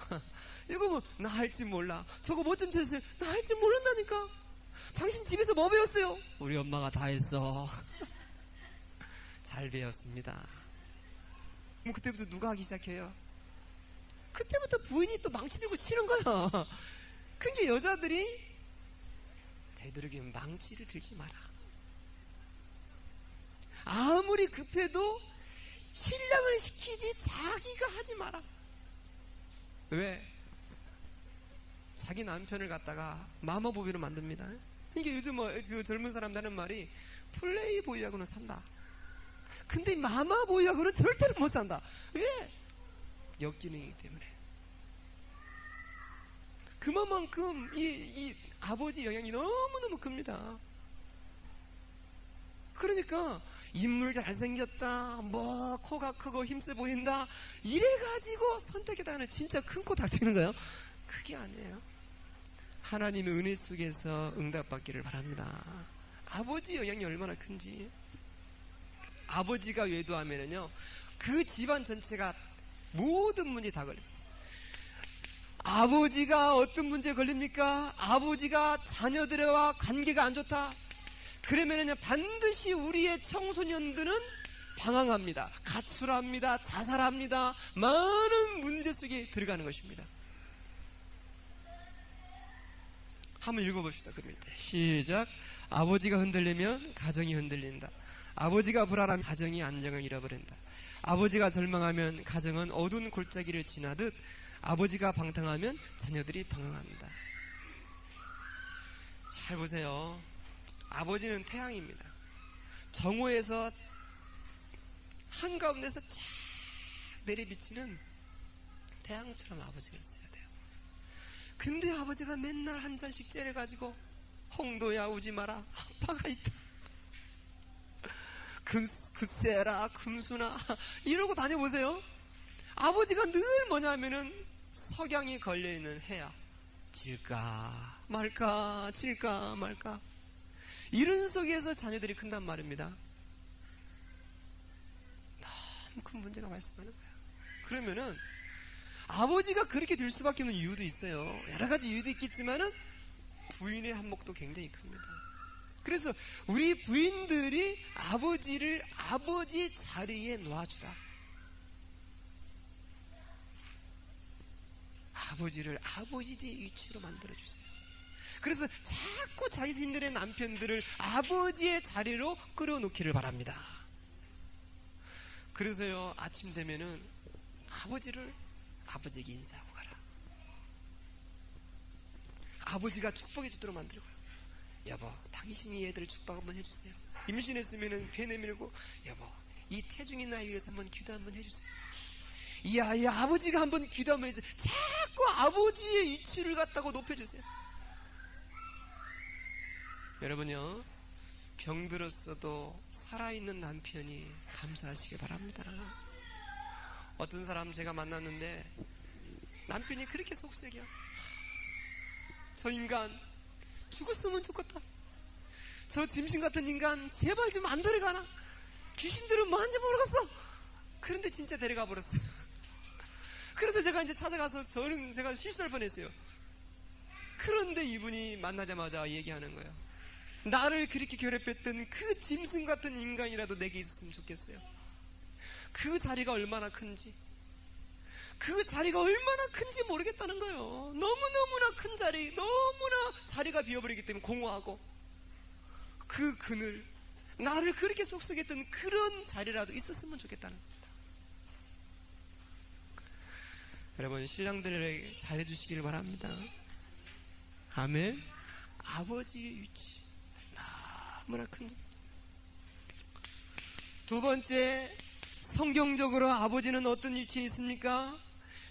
A: 이거 뭐 나 할 줄 몰라. 저거 뭐 좀 해주세요. 나 할 줄 모른다니까. 당신 집에서 뭐 배웠어요? 우리 엄마가 다 했어. 잘 배웠습니다. 그럼 그때부터 누가 하기 시작해요? 그때부터 부인이 또 망치 들고 치는 거야. 그러니까 여자들이 되도록이면 망치를 들지 마라. 아무리 급해도 신랑을 시키지 자기가 하지 마라. 왜? 자기 남편을 갖다가 마마보이로 만듭니다. 이게 요즘 그 젊은 사람들 하는 말이 플레이보이하고는 산다. 근데 마마보이하고는 절대로 못 산다. 왜? 역기능이기 때문에. 그만큼 이 아버지 영향이 너무너무 큽니다. 그러니까 인물 잘생겼다, 뭐 코가 크고 힘세 보인다, 이래가지고 선택했다는 진짜 큰 코 닥치는 거예요. 그게 아니에요. 하나님의 은혜 속에서 응답받기를 바랍니다. 아버지 영향이 얼마나 큰지. 아버지가 외도하면은요, 그 집안 전체가 모든 문제 다 걸립니다. 아버지가 어떤 문제에 걸립니까? 아버지가 자녀들과 관계가 안 좋다. 그러면은 반드시 우리의 청소년들은 방황합니다. 가출합니다. 자살합니다. 많은 문제 속에 들어가는 것입니다. 한번 읽어봅시다. 그러면 시작. 아버지가 흔들리면 가정이 흔들린다. 아버지가 불안하면 가정이 안정을 잃어버린다. 아버지가 절망하면 가정은 어두운 골짜기를 지나듯 아버지가 방탕하면 자녀들이 방황한다. 잘 보세요. 아버지는 태양입니다. 정오에서 한가운데서 쫙 내리비치는 태양처럼 아버지가 있어야 돼요. 근데 아버지가 맨날 한 잔씩 째려가지고 홍도야 우지 마라, 아빠가 있다, 글쎄라 금수나 이러고 다녀보세요. 아버지가 늘 뭐냐면은 석양이 걸려있는 해야 질까 말까 질까 말까 이런 속에서 자녀들이 큰단 말입니다. 큰 문제가 발생하는 거예요. 그러면은 아버지가 그렇게 될 수밖에 없는 이유도 있어요. 여러 가지 이유도 있겠지만은 부인의 한몫도 굉장히 큽니다. 그래서 우리 부인들이 아버지를 아버지 자리에 놓아주라. 아버지를 아버지 위치로 만들어주세요. 그래서 자꾸 자신들의 남편들을 아버지의 자리로 끌어놓기를 바랍니다. 그래서요, 아침 되면은 아버지에게 인사하고 가라. 아버지가 축복해 주도록 만들고요. 여보, 당신이 애들 축복 한번 해주세요. 임신했으면은 배 내밀고, 여보, 이 태중인 아이 위해서 한번 기도 한번 해주세요. 이 아이 아버지가 한번 기도 한번 해주세요. 자꾸 아버지의 위치를 갖다가 높여주세요. 여러분요, 병들었어도 살아있는 남편이 감사하시기 바랍니다. 어떤 사람 제가 만났는데 남편이 그렇게 속색이야. 저 인간 죽었으면 좋겠다. 저 짐승 같은 인간 제발 좀 안 데려가나. 귀신들은 뭐하는지 모르겠어. 그런데 진짜 데려가 버렸어. 그래서 제가 이제 찾아가서 제가 실수할 뻔했어요. 그런데 이분이 만나자마자 얘기하는 거예요. 나를 그렇게 괴롭혔던 그 짐승 같은 인간이라도 내게 있었으면 좋겠어요. 그 자리가 얼마나 큰지 모르겠다는 거예요. 너무너무나 큰 자리, 너무나 자리가 비어버리기 때문에 공허하고, 그 그늘, 나를 그렇게 속삭였던 그런 자리라도 있었으면 좋겠다는 겁니다. 여러분, 신랑들에게 잘해주시길 바랍니다. 아멘. 아버지의 위치 너무나 큰. 두 번째, 성경적으로 아버지는 어떤 위치에 있습니까?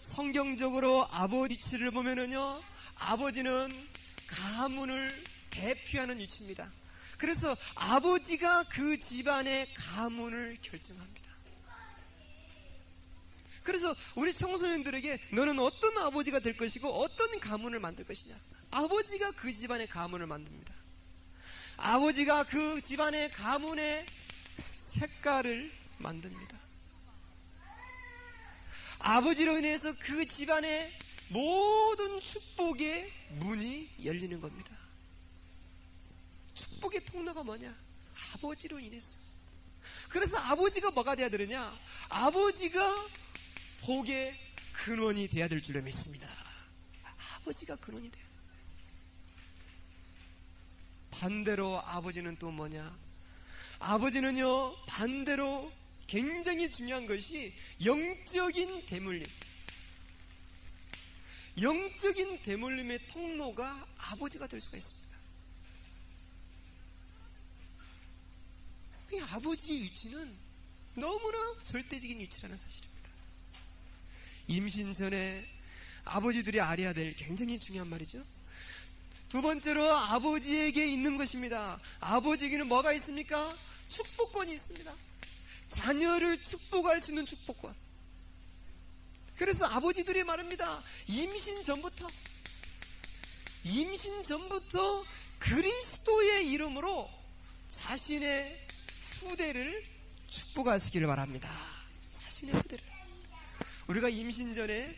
A: 성경적으로 아버지 위치를 보면은요, 아버지는 가문을 대표하는 위치입니다. 그래서 아버지가 그 집안의 가문을 결정합니다. 그래서 우리 청소년들에게 너는 어떤 아버지가 될 것이고 어떤 가문을 만들 것이냐, 아버지가 그 집안의 가문을 만듭니다. 아버지가 그 집안의 가문의 색깔을 만듭니다. 아버지로 인해서 그 집안의 모든 축복의 문이 열리는 겁니다. 축복의 통로가 뭐냐? 아버지로 인해서. 그래서 아버지가 뭐가 돼야 되느냐? 아버지가 복의 근원이 돼야 될 줄로 믿습니다. 아버지가 근원이 돼야 돼요. 반대로 아버지는 또 뭐냐? 아버지는요, 반대로 굉장히 중요한 것이 영적인 대물림. 영적인 대물림의 통로가 아버지가 될 수가 있습니다. 이 아버지의 위치는 너무나 절대적인 위치라는 사실입니다. 임신 전에 아버지들이 알아야 될 굉장히 중요한 말이죠. 두 번째로 아버지에게 있는 것입니다. 아버지에게는 뭐가 있습니까? 축복권이 있습니다. 자녀를 축복할 수 있는 축복권. 그래서 아버지들이 말합니다. 임신 전부터 그리스도의 이름으로 자신의 후대를 축복하시기를 바랍니다. 자신의 후대를. 우리가 임신 전에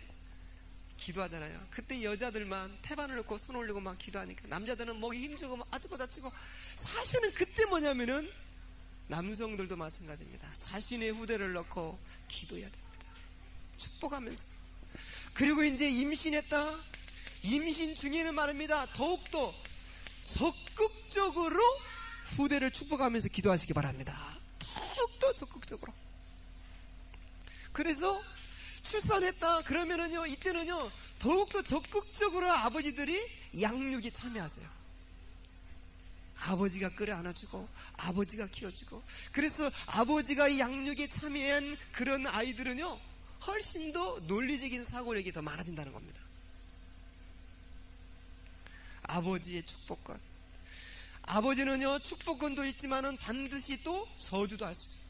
A: 기도하잖아요. 그때 여자들만 태반을 놓고 손 올리고 막 기도하니까 남자들은 목이 힘주고 막 아ጭ고 자치고, 사실은 그때 뭐냐면은 남성들도 마찬가지입니다. 자신의 후대를 넣고 기도해야 됩니다. 축복하면서. 그리고 이제 임신했다. 임신 중에는 말입니다. 더욱더 적극적으로 후대를 축복하면서 기도하시기 바랍니다. 더욱더 적극적으로. 그래서 출산했다 그러면은요, 이때는요 더욱더 적극적으로 아버지들이 양육에 참여하세요. 아버지가 끌어 안아주고 아버지가 키워주고. 그래서 아버지가 이 양육에 참여한 그런 아이들은요 훨씬 더 논리적인 사고력이 더 많아진다는 겁니다. 아버지의 축복권. 아버지는요 축복권도 있지만은 반드시 또 저주도 할 수 있어요.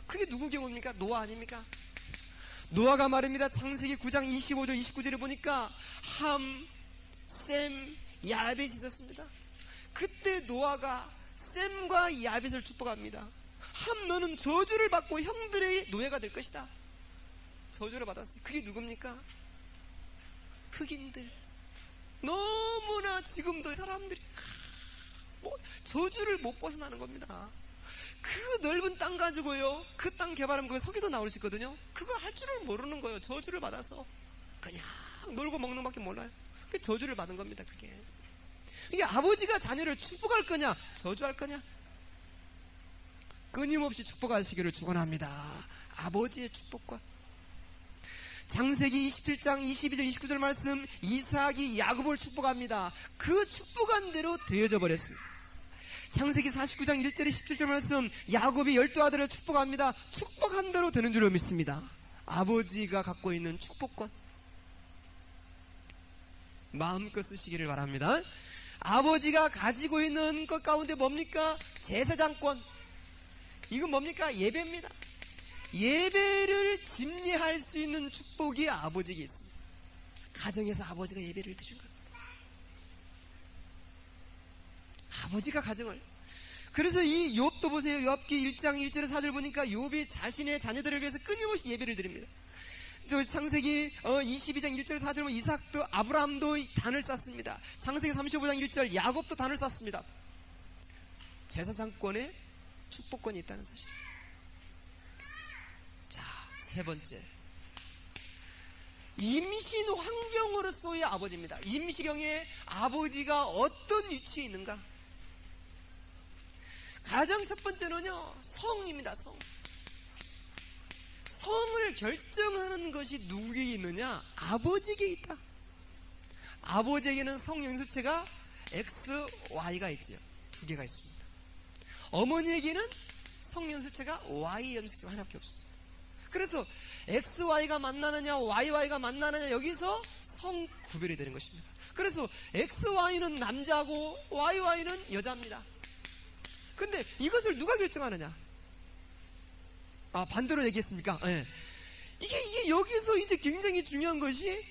A: 그게 누구 경우입니까? 노아 아닙니까? 노아가 말입니다. 창세기 9장 25절 29절에 보니까 함, 셈, 야벳이 있었습니다. 그때 노아가 셈과 야벳을 축복합니다. 너는 저주를 받고 형들의 노예가 될 것이다. 저주를 받았어요. 그게 누굽니까? 흑인들. 너무나 지금도 사람들이 저주를 못 벗어나는 겁니다. 그 넓은 땅 가지고요, 그 땅 개발하면 그 석유도 나올 수 있거든요. 그거 할 줄을 모르는 거예요. 저주를 받아서 그냥 놀고 먹는 밖에 몰라요. 그게 저주를 받은 겁니다. 그게. 이게 아버지가 자녀를 축복할 거냐 저주할 거냐, 끊임없이 축복하시기를 축원합니다. 아버지의 축복과. 창세기 27장 22절 29절 말씀, 이삭이 야곱을 축복합니다. 그 축복한 대로 되어져 버렸습니다. 창세기 49장 1절에 17절 말씀, 야곱이 12아들을 축복합니다. 축복한 대로 되는 줄로 믿습니다. 아버지가 갖고 있는 축복권 마음껏 쓰시기를 바랍니다. 아버지가 가지고 있는 것 가운데 뭡니까? 제사장권. 이건 뭡니까? 예배입니다. 예배를 집례할 수 있는 축복이 아버지에게 있습니다. 가정에서 아버지가 예배를 드린 겁니다. 아버지가 가정을. 그래서 이 욥도 보세요. 욥기 1장 1절에 4절 보니까 욥이 자신의 자녀들을 위해서 끊임없이 예배를 드립니다. 창세기 22장 1절 4절 보면 이삭도 아브라함도 단을 쌓습니다. 창세기 35장 1절 야곱도 단을 쌓습니다. 제사장권에 축복권이 있다는 사실입니다. 자, 세 번째, 임신 환경으로서의 아버지입니다. 임시경에 아버지가 어떤 위치에 있는가? 가장 첫 번째는요, 성입니다. 성을 결정하는 것이 누구에게 있느냐? 아버지에게 있다. 아버지에게는 성 연습체가 X, Y가 있죠. 두 개가 있습니다. 어머니에게는 성 연습체가 Y 연습체가 하나밖에 없습니다. 그래서 X, Y가 만나느냐 Y, Y가 만나느냐, 여기서 성 구별이 되는 것입니다. 그래서 X, Y는 남자고 Y, Y는 여자입니다. 근데 이것을 누가 결정하느냐? 반대로 얘기했습니까? 네. 이게 여기서 이제 굉장히 중요한 것이,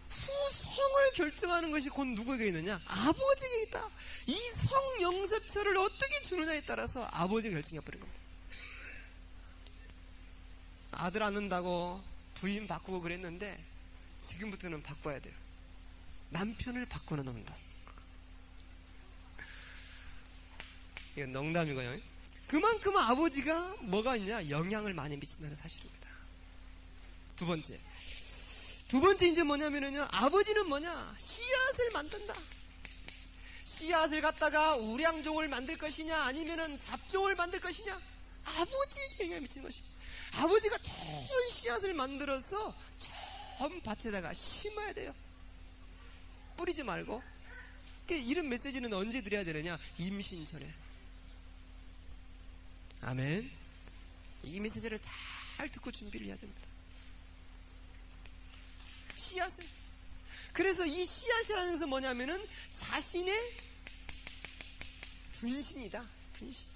A: 후성을 결정하는 것이 곧 누구에게 있느냐? 아버지에게 있다. 이 성 영접처를 어떻게 주느냐에 따라서 아버지가 결정해버린 겁니다. 아들 안 낳는다고 부인 바꾸고 그랬는데 지금부터는 바꿔야 돼요. 남편을 바꾸는 농담. 이건 농담이고요. 그만큼 아버지가 뭐가 있냐? 영향을 많이 미친다는 사실입니다. 두 번째 이제 뭐냐면요, 아버지는 뭐냐? 씨앗을 만든다. 씨앗을 갖다가 우량종을 만들 것이냐, 아니면은 잡종을 만들 것이냐? 아버지에게 영향을 미치는 것입니다. 아버지가 좋은 씨앗을 만들어서 전 밭에다가 심어야 돼요. 뿌리지 말고. 이런 메시지는 언제 드려야 되느냐? 임신 전에. 아멘. 이 메시지를 잘 듣고 준비를 해야 됩니다. 씨앗을. 그래서 이 씨앗이라는 것은 뭐냐면은 자신의 분신이다. 분신.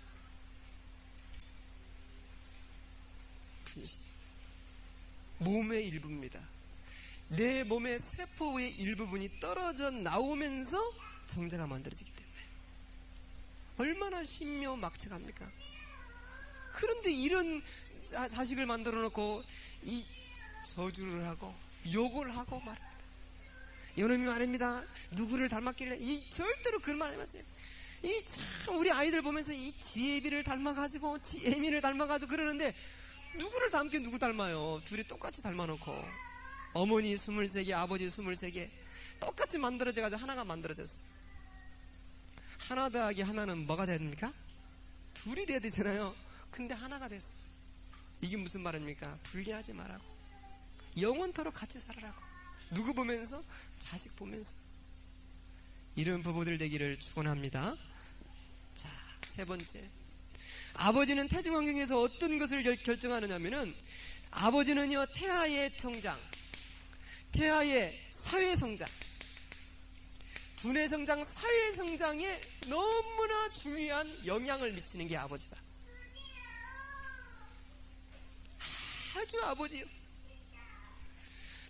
A: 몸의 일부입니다. 내 몸의 세포의 일부분이 떨어져 나오면서 정자가 만들어지기 때문에 얼마나 신묘막측합니까? 그런데 이런 자식을 만들어 놓고 이 저주를 하고 욕을 하고 말합니다. 여러분이 말입니다. 누구를 닮았길래, 절대로 그런 말 하지 마세요. 참 우리 아이들 보면서 이 지혜비를 닮아가지고 지혜미를 닮아가지고 그러는데, 누구를 닮게 누구 닮아요? 둘이 똑같이 닮아놓고 어머니 23개 아버지 23개 똑같이 만들어져가지고 하나가 만들어졌어요. 하나 더하기 하나는 뭐가 돼야 됩니까? 둘이 돼야 되잖아요. 근데 하나가 됐어. 이게 무슨 말입니까? 분리하지 말라고. 영원토록 같이 살아라고. 누구 보면서? 자식 보면서. 이런 부부들 되기를 축원합니다. 자, 세 번째, 아버지는 태중 환경에서 어떤 것을 결정하느냐면은, 아버지는요, 태아의 성장, 태아의 사회 성장, 두뇌 성장, 사회 성장에 너무나 중요한 영향을 미치는 게 아버지다. 아주 아버지요.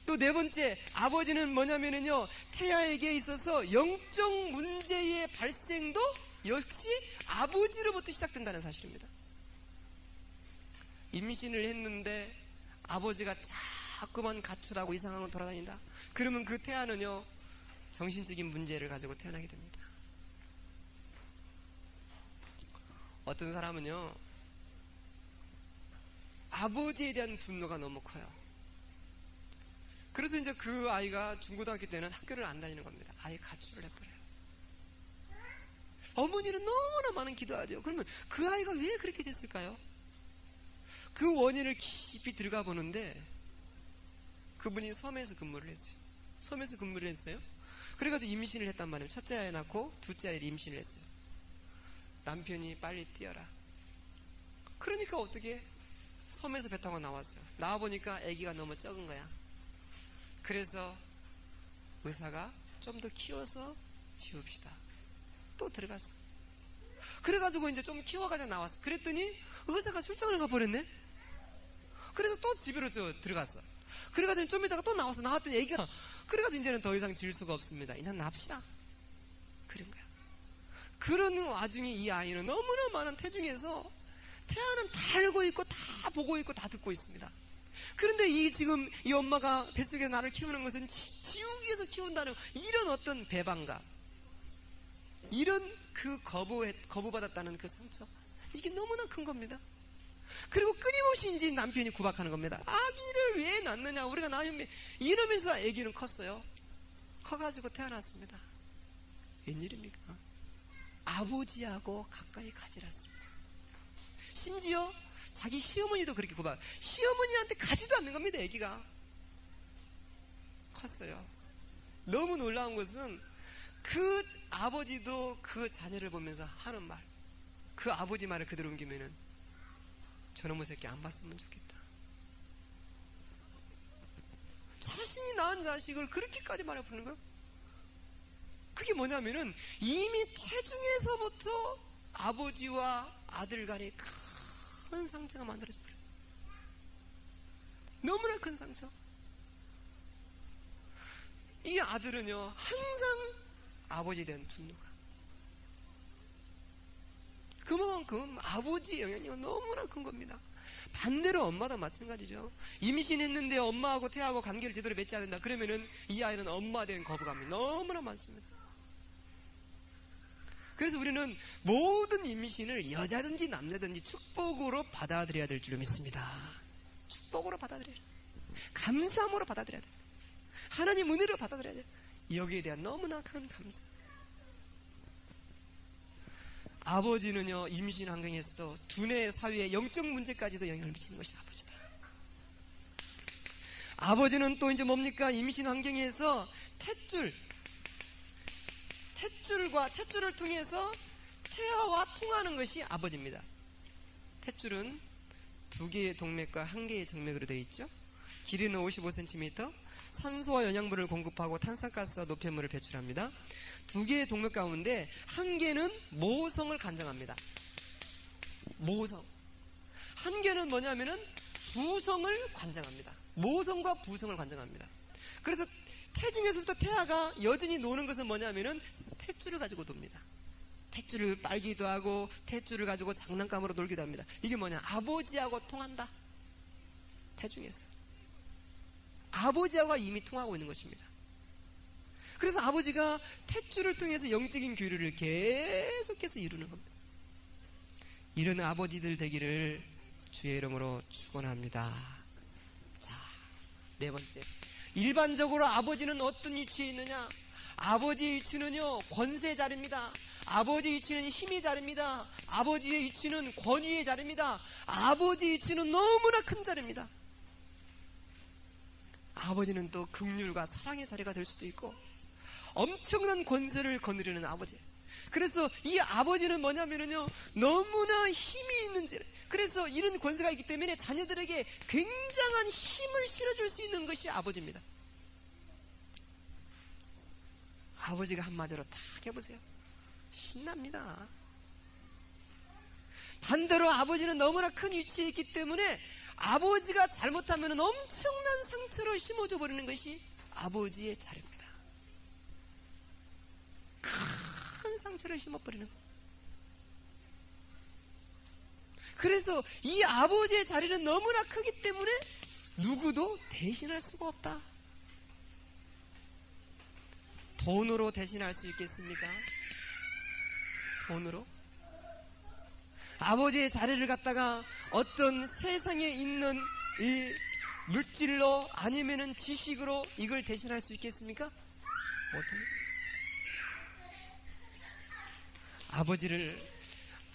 A: 또 네 번째, 아버지는 뭐냐면은요, 태아에게 있어서 영적 문제의 발생도 역시 아버지로부터 시작된다는 사실입니다. 임신을 했는데 아버지가 자꾸만 가출하고 이상한 거 돌아다닌다. 그러면 그 태아는요, 정신적인 문제를 가지고 태어나게 됩니다. 어떤 사람은요, 아버지에 대한 분노가 너무 커요. 그래서 이제 그 아이가 중고등학교 때는 학교를 안 다니는 겁니다. 아예 가출을 해버려요. 어머니는 너무나 많은 기도하죠. 그러면 그 아이가 왜 그렇게 됐을까요? 그 원인을 깊이 들어가 보는데, 그분이 섬에서 근무를 했어요. 섬에서 근무를 했어요. 그래가지고 임신을 했단 말이에요. 첫째 아이 낳고 둘째 아이를 임신을 했어요. 남편이 빨리 뛰어라. 그러니까 어떻게 섬에서 배 타고 나왔어요. 나와보니까 아기가 너무 적은 거야. 그래서 의사가 좀 더 키워서 지웁시다. 또 들어갔어. 그래가지고 이제 좀 키워가지고 나왔어. 그랬더니 의사가 출장을 가버렸네. 그래서 또 집으로 들어갔어. 그래가지고 좀 이따가 또 나왔더니 애기가, 그래가지고 이제는 더 이상 질 수가 없습니다. 이제 납시다. 그런 거야. 그런 와중에 이 아이는 너무나 많은 태중에서 태아는 다 알고 있고 다 보고 있고 다 듣고 있습니다. 그런데 지금 이 엄마가 뱃속에 나를 키우는 것은 지우기 위해서 키운다는 이런 어떤 배반감, 이런 그 거부받았다는 그 상처, 이게 너무나 큰 겁니다. 그리고 끊임없이 이제 남편이 구박하는 겁니다. 아기를 왜 낳느냐, 우리가 낳으면, 이러면서 아기는 컸어요. 커가지고 태어났습니다. 웬일입니까? 아버지하고 가까이 가지 않습니다. 심지어 자기 시어머니도 그렇게 구박, 시어머니한테 가지도 않는 겁니다. 아기가 컸어요. 너무 놀라운 것은 그 아버지도 그 자녀를 보면서 하는 말, 그 아버지 말을 그대로 옮기면은 저놈의 새끼 안 봤으면 좋겠다. 자신이 낳은 자식을 그렇게까지 말해보는 거예요. 그게 뭐냐면은 이미 태중에서부터 아버지와 아들 간에 큰 상처가 만들어져 버려요. 너무나 큰 상처. 이 아들은요, 항상 아버지에 대한 분노가, 그만큼 아버지의 영향이 너무나 큰 겁니다. 반대로 엄마도 마찬가지죠. 임신했는데 엄마하고 태아하고 관계를 제대로 맺지 않는다. 그러면은 이 아이는 엄마에 대한 거부감이 너무나 많습니다. 그래서 우리는 모든 임신을 여자든지 남자든지 축복으로 받아들여야 될 줄로 믿습니다. 축복으로 받아들여야 돼요. 감사함으로 받아들여야 돼요. 하나님 은혜로 받아들여야 돼요. 여기에 대한 너무나 큰 감사. 아버지는요, 임신 환경에서도 두뇌 사회의 영적 문제까지도 영향을 미치는 것이 아버지다. 아버지는 또 이제 뭡니까? 임신 환경에서 탯줄을 통해서 태아와 통하는 것이 아버지입니다. 탯줄은 2개의 동맥과 1개의 정맥으로 되어 있죠. 길이는 55cm, 산소와 영양분을 공급하고 탄산가스와 노폐물을 배출합니다. 2개의 동맥 가운데 1개는 모성을 관장합니다. 모성. 1개는 뭐냐면은 부성을 관장합니다. 모성과 부성을 관장합니다. 그래서 태중에서부터 태아가 여전히 노는 것은 뭐냐면은 탯줄을 가지고 놉니다. 탯줄을 빨기도 하고 탯줄을 가지고 장난감으로 놀기도 합니다. 이게 뭐냐? 아버지하고 통한다. 태중에서 아버지하고 이미 통하고 있는 것입니다. 그래서 아버지가 탯줄을 통해서 영적인 교류를 계속해서 이루는 겁니다. 이런 아버지들 되기를 주의 이름으로 축원합니다. 자, 4번째, 일반적으로 아버지는 어떤 위치에 있느냐? 아버지의 위치는요, 권세 자리입니다. 아버지의 위치는 힘의 자리입니다. 아버지의 위치는 권위의 자리입니다. 아버지의 위치는 너무나 큰 자리입니다. 아버지는 또 긍휼과 사랑의 자리가 될 수도 있고 엄청난 권세를 거느리는 아버지. 그래서 이 아버지는 뭐냐면요, 너무나 힘이 있는 자리. 그래서 이런 권세가 있기 때문에 자녀들에게 굉장한 힘을 실어줄 수 있는 것이 아버지입니다. 아버지가 한마디로 딱 해보세요. 신납니다. 반대로 아버지는 너무나 큰 위치에 있기 때문에 아버지가 잘못하면 엄청난 상처를 심어줘 버리는 것이 아버지의 자리입니다. 큰 상처를 심어버리는 것. 그래서 이 아버지의 자리는 너무나 크기 때문에 누구도 대신할 수가 없다. 돈으로 대신할 수 있겠습니까? 돈으로? 아버지의 자리를 갖다가 어떤 세상에 있는 이 물질로 아니면은 지식으로 이걸 대신할 수 있겠습니까? 못합니다.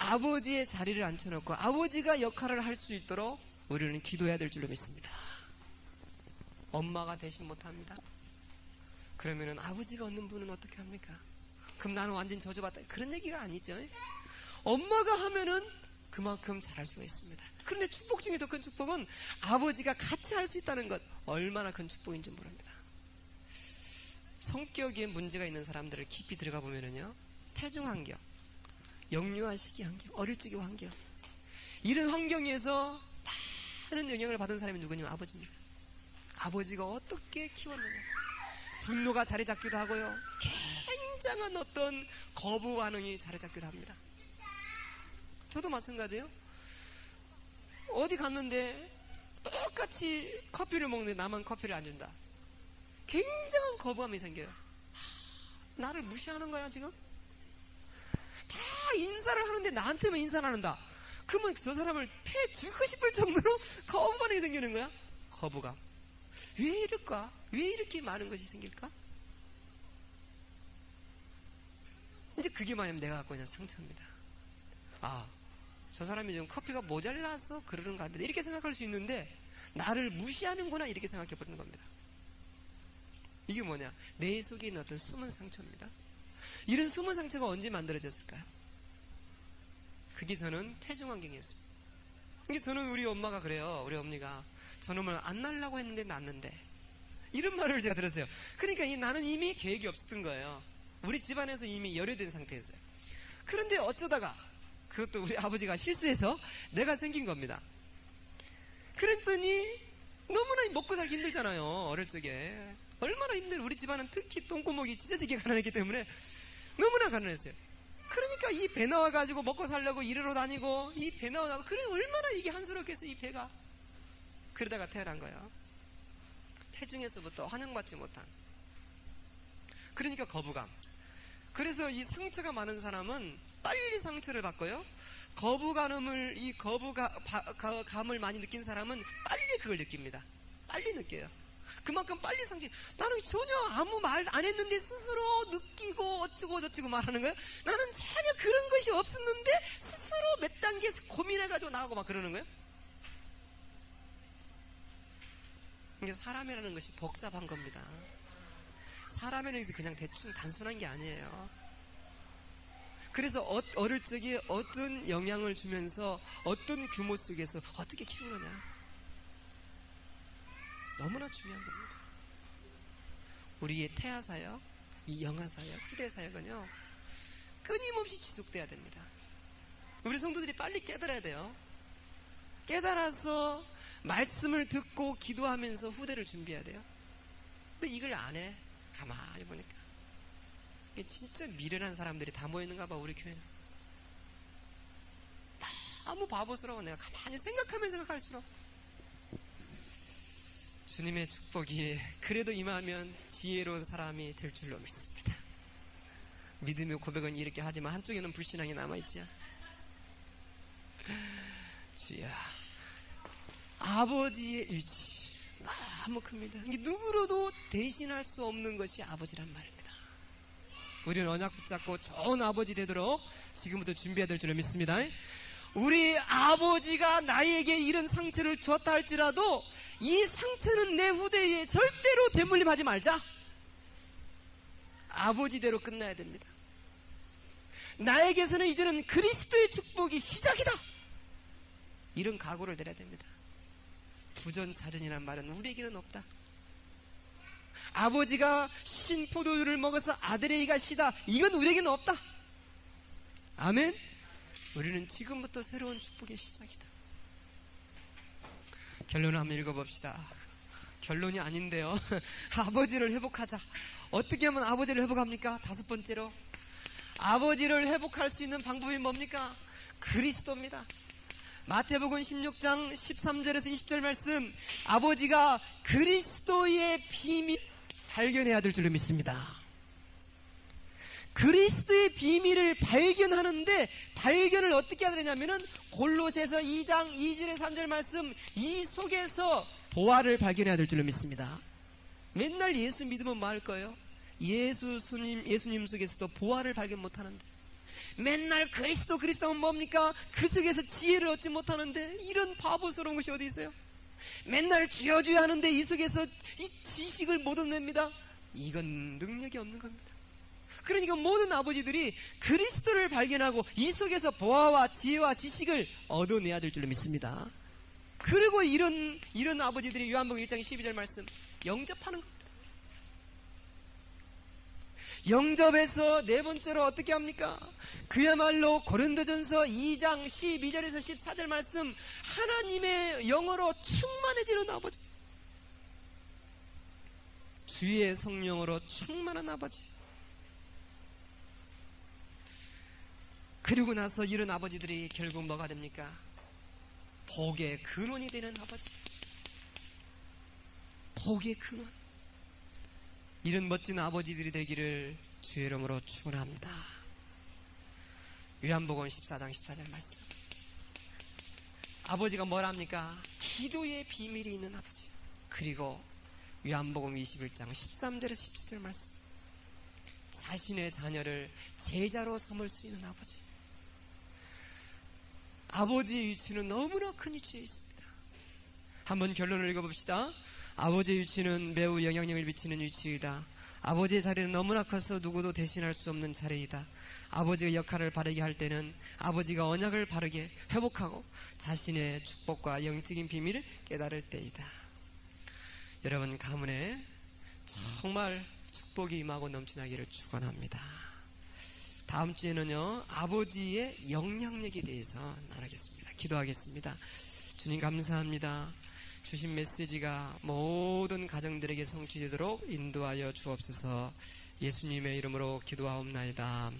A: 아버지의 자리를 앉혀놓고 아버지가 역할을 할 수 있도록 우리는 기도해야 될 줄로 믿습니다. 엄마가 대신 못합니다. 그러면은 아버지가 얻는 분은 어떻게 합니까? 그럼 나는 완전 저주받다. 그런 얘기가 아니죠. 엄마가 하면은 그만큼 잘할 수가 있습니다. 그런데 축복 중에 더 큰 축복은 아버지가 같이 할 수 있다는 것, 얼마나 큰 축복인지 모릅니다. 성격에 문제가 있는 사람들을 깊이 들어가 보면은요, 태중 환경, 영유아 시기 환경, 어릴 적의 환경, 이런 환경에서 많은 영향을 받은 사람이 누구냐면 아버지입니다. 아버지가 어떻게 키웠느냐. 분노가 자리 잡기도 하고요, 굉장한 어떤 거부 반응이 자리 잡기도 합니다. 저도 마찬가지예요. 어디 갔는데 똑같이 커피를 먹는데 나만 커피를 안 준다. 굉장한 거부감이 생겨요. 나를 무시하는 거야 지금? 다 인사를 하는데 나한테만 인사를 한다. 그러면 저 사람을 패 죽고 싶을 정도로 거부 반응이 생기는 거야. 거부감. 왜 이럴까? 왜 이렇게 많은 것이 생길까? 이제 그게 만약 내가 갖고 있는 상처입니다. 저 사람이 좀 커피가 모자라서 그러는가 합니다. 이렇게 생각할 수 있는데 나를 무시하는구나 이렇게 생각해 버리는 겁니다. 이게 뭐냐? 내 속에 있는 어떤 숨은 상처입니다. 이런 숨은 상처가 언제 만들어졌을까요? 그게 저는 태중 환경이었습니다. 이게 저는 우리 엄마가 그래요. 우리 어머니가 저놈을 안 낳으려고 했는데 낳는데 이런 말을 제가 들었어요. 그러니까 나는 이미 계획이 없었던 거예요. 우리 집안에서 이미 열애된 상태였어요. 그런데 어쩌다가 그것도 우리 아버지가 실수해서 내가 생긴 겁니다. 그랬더니 너무나 먹고 살기 힘들잖아요. 어릴 적에 얼마나 힘들어. 우리 집안은 특히 똥구멍이 찢어지게 가난했기 때문에 너무나 가난했어요. 그러니까 이 배 나와가지고 먹고 살려고 이리로 다니고 이 배 나와가지고 그래 얼마나 이게 한스럽겠어요. 이 배가. 그러다가 태어난 거예요. 태중에서부터 환영받지 못한. 그러니까 거부감. 그래서 이 상처가 많은 사람은 빨리 상처를 받고요. 거부감을 많이 느낀 사람은 빨리 그걸 느낍니다. 빨리 느껴요. 그만큼 빨리 나는 전혀 아무 말 안 했는데 스스로 느끼고 어쩌고 저쩌고 말하는 거예요. 나는 전혀 그런 것이 없었는데 스스로 몇 단계 고민해가지고 나가고 막 그러는 거예요. 이게 사람이라는 것이 복잡한 겁니다. 사람이라는 것이 그냥 대충 단순한 게 아니에요. 그래서 어릴 적에 어떤 영향을 주면서 어떤 규모 속에서 어떻게 키우느냐 너무나 중요한 겁니다. 우리의 태아사역, 이 영아사역, 후대사역은요 끊임없이 지속돼야 됩니다. 우리 성도들이 빨리 깨달아야 돼요. 깨달아서 말씀을 듣고 기도하면서 후대를 준비해야 돼요. 근데 이걸 안 해. 가만히 보니까 이게 진짜 미련한 사람들이 다 모여있는가 봐. 우리 교회는 너무 바보스러워. 내가 가만히 생각할수록 주님의 축복이 그래도 임하면 지혜로운 사람이 될 줄로 믿습니다. 믿음의 고백은 이렇게 하지만 한쪽에는 불신앙이 남아있죠. 주여, 아버지의 의지 너무 큽니다. 이게 누구로도 대신할 수 없는 것이 아버지란 말입니다. 우리는 언약 붙잡고 좋은 아버지 되도록 지금부터 준비해야 될 줄로 믿습니다. 우리 아버지가 나에게 이런 상처를 주었다 할지라도 이 상처는 내 후대에 절대로 대물림하지 말자. 아버지대로 끝나야 됩니다. 나에게서는 이제는 그리스도의 축복이 시작이다. 이런 각오를 내려야 됩니다. 부전자전이란 말은 우리에게는 없다. 아버지가 신 포도주를 먹어서 아들에게가 시다. 이건 우리에게는 없다. 아멘. 우리는 지금부터 새로운 축복의 시작이다. 결론을 한번 읽어봅시다. 결론이 아닌데요. 아버지를 회복하자. 어떻게 하면 아버지를 회복합니까? 5번째로 아버지를 회복할 수 있는 방법이 뭡니까? 그리스도입니다. 마태복음 16장 13절에서 20절 말씀, 아버지가 그리스도의 비밀 발견해야 될 줄로 믿습니다. 그리스도의 비밀을 발견하는데 발견을 어떻게 해야 되냐면은 골로새서 2장 2절에서 3절 말씀, 이 속에서 보화를 발견해야 될 줄로 믿습니다. 맨날 예수 믿으면 뭐 할 거예요? 예수님 속에서도 보화를 발견 못하는데, 맨날 그리스도 하면 뭡니까? 그 속에서 지혜를 얻지 못하는데, 이런 바보스러운 것이 어디 있어요? 맨날 주여 하는데 이 속에서 이 지식을 못 얻습니다. 이건 능력이 없는 겁니다. 그러니까 모든 아버지들이 그리스도를 발견하고 이 속에서 보화와 지혜와 지식을 얻어내야 될 줄로 믿습니다. 그리고 이런 아버지들이 요한복음 1장 12절 말씀 영접하는 겁니다. 영접해서 네 번째로 어떻게 합니까? 그야말로 고린도전서 2장 12절에서 14절 말씀, 하나님의 영으로 충만해지는 아버지, 주의 성령으로 충만한 아버지. 그리고 나서 이런 아버지들이 결국 뭐가 됩니까? 복의 근원이 되는 아버지. 복의 근원. 이런 멋진 아버지들이 되기를 주의 이름으로 축원합니다. 요한복음 14장 14절 말씀, 아버지가 뭐랍니까? 기도의 비밀이 있는 아버지. 그리고 요한복음 21장 13절에서 17절 말씀, 자신의 자녀를 제자로 삼을 수 있는 아버지. 아버지의 위치는 너무나 큰 위치에 있습니다. 한번 결론을 읽어봅시다. 아버지의 위치는 매우 영향력을 미치는 위치이다. 아버지의 자리는 너무나 커서 누구도 대신할 수 없는 자리이다. 아버지의 역할을 바르게 할 때는 아버지가 언약을 바르게 회복하고 자신의 축복과 영적인 비밀을 깨달을 때이다. 여러분 가문에 정말 축복이 임하고 넘쳐나기를 축원합니다. 다음 주에는요, 아버지의 영향력에 대해서 나누겠습니다. 기도하겠습니다. 주님 감사합니다. 주신 메시지가 모든 가정들에게 성취되도록 인도하여 주옵소서. 예수님의 이름으로 기도하옵나이다.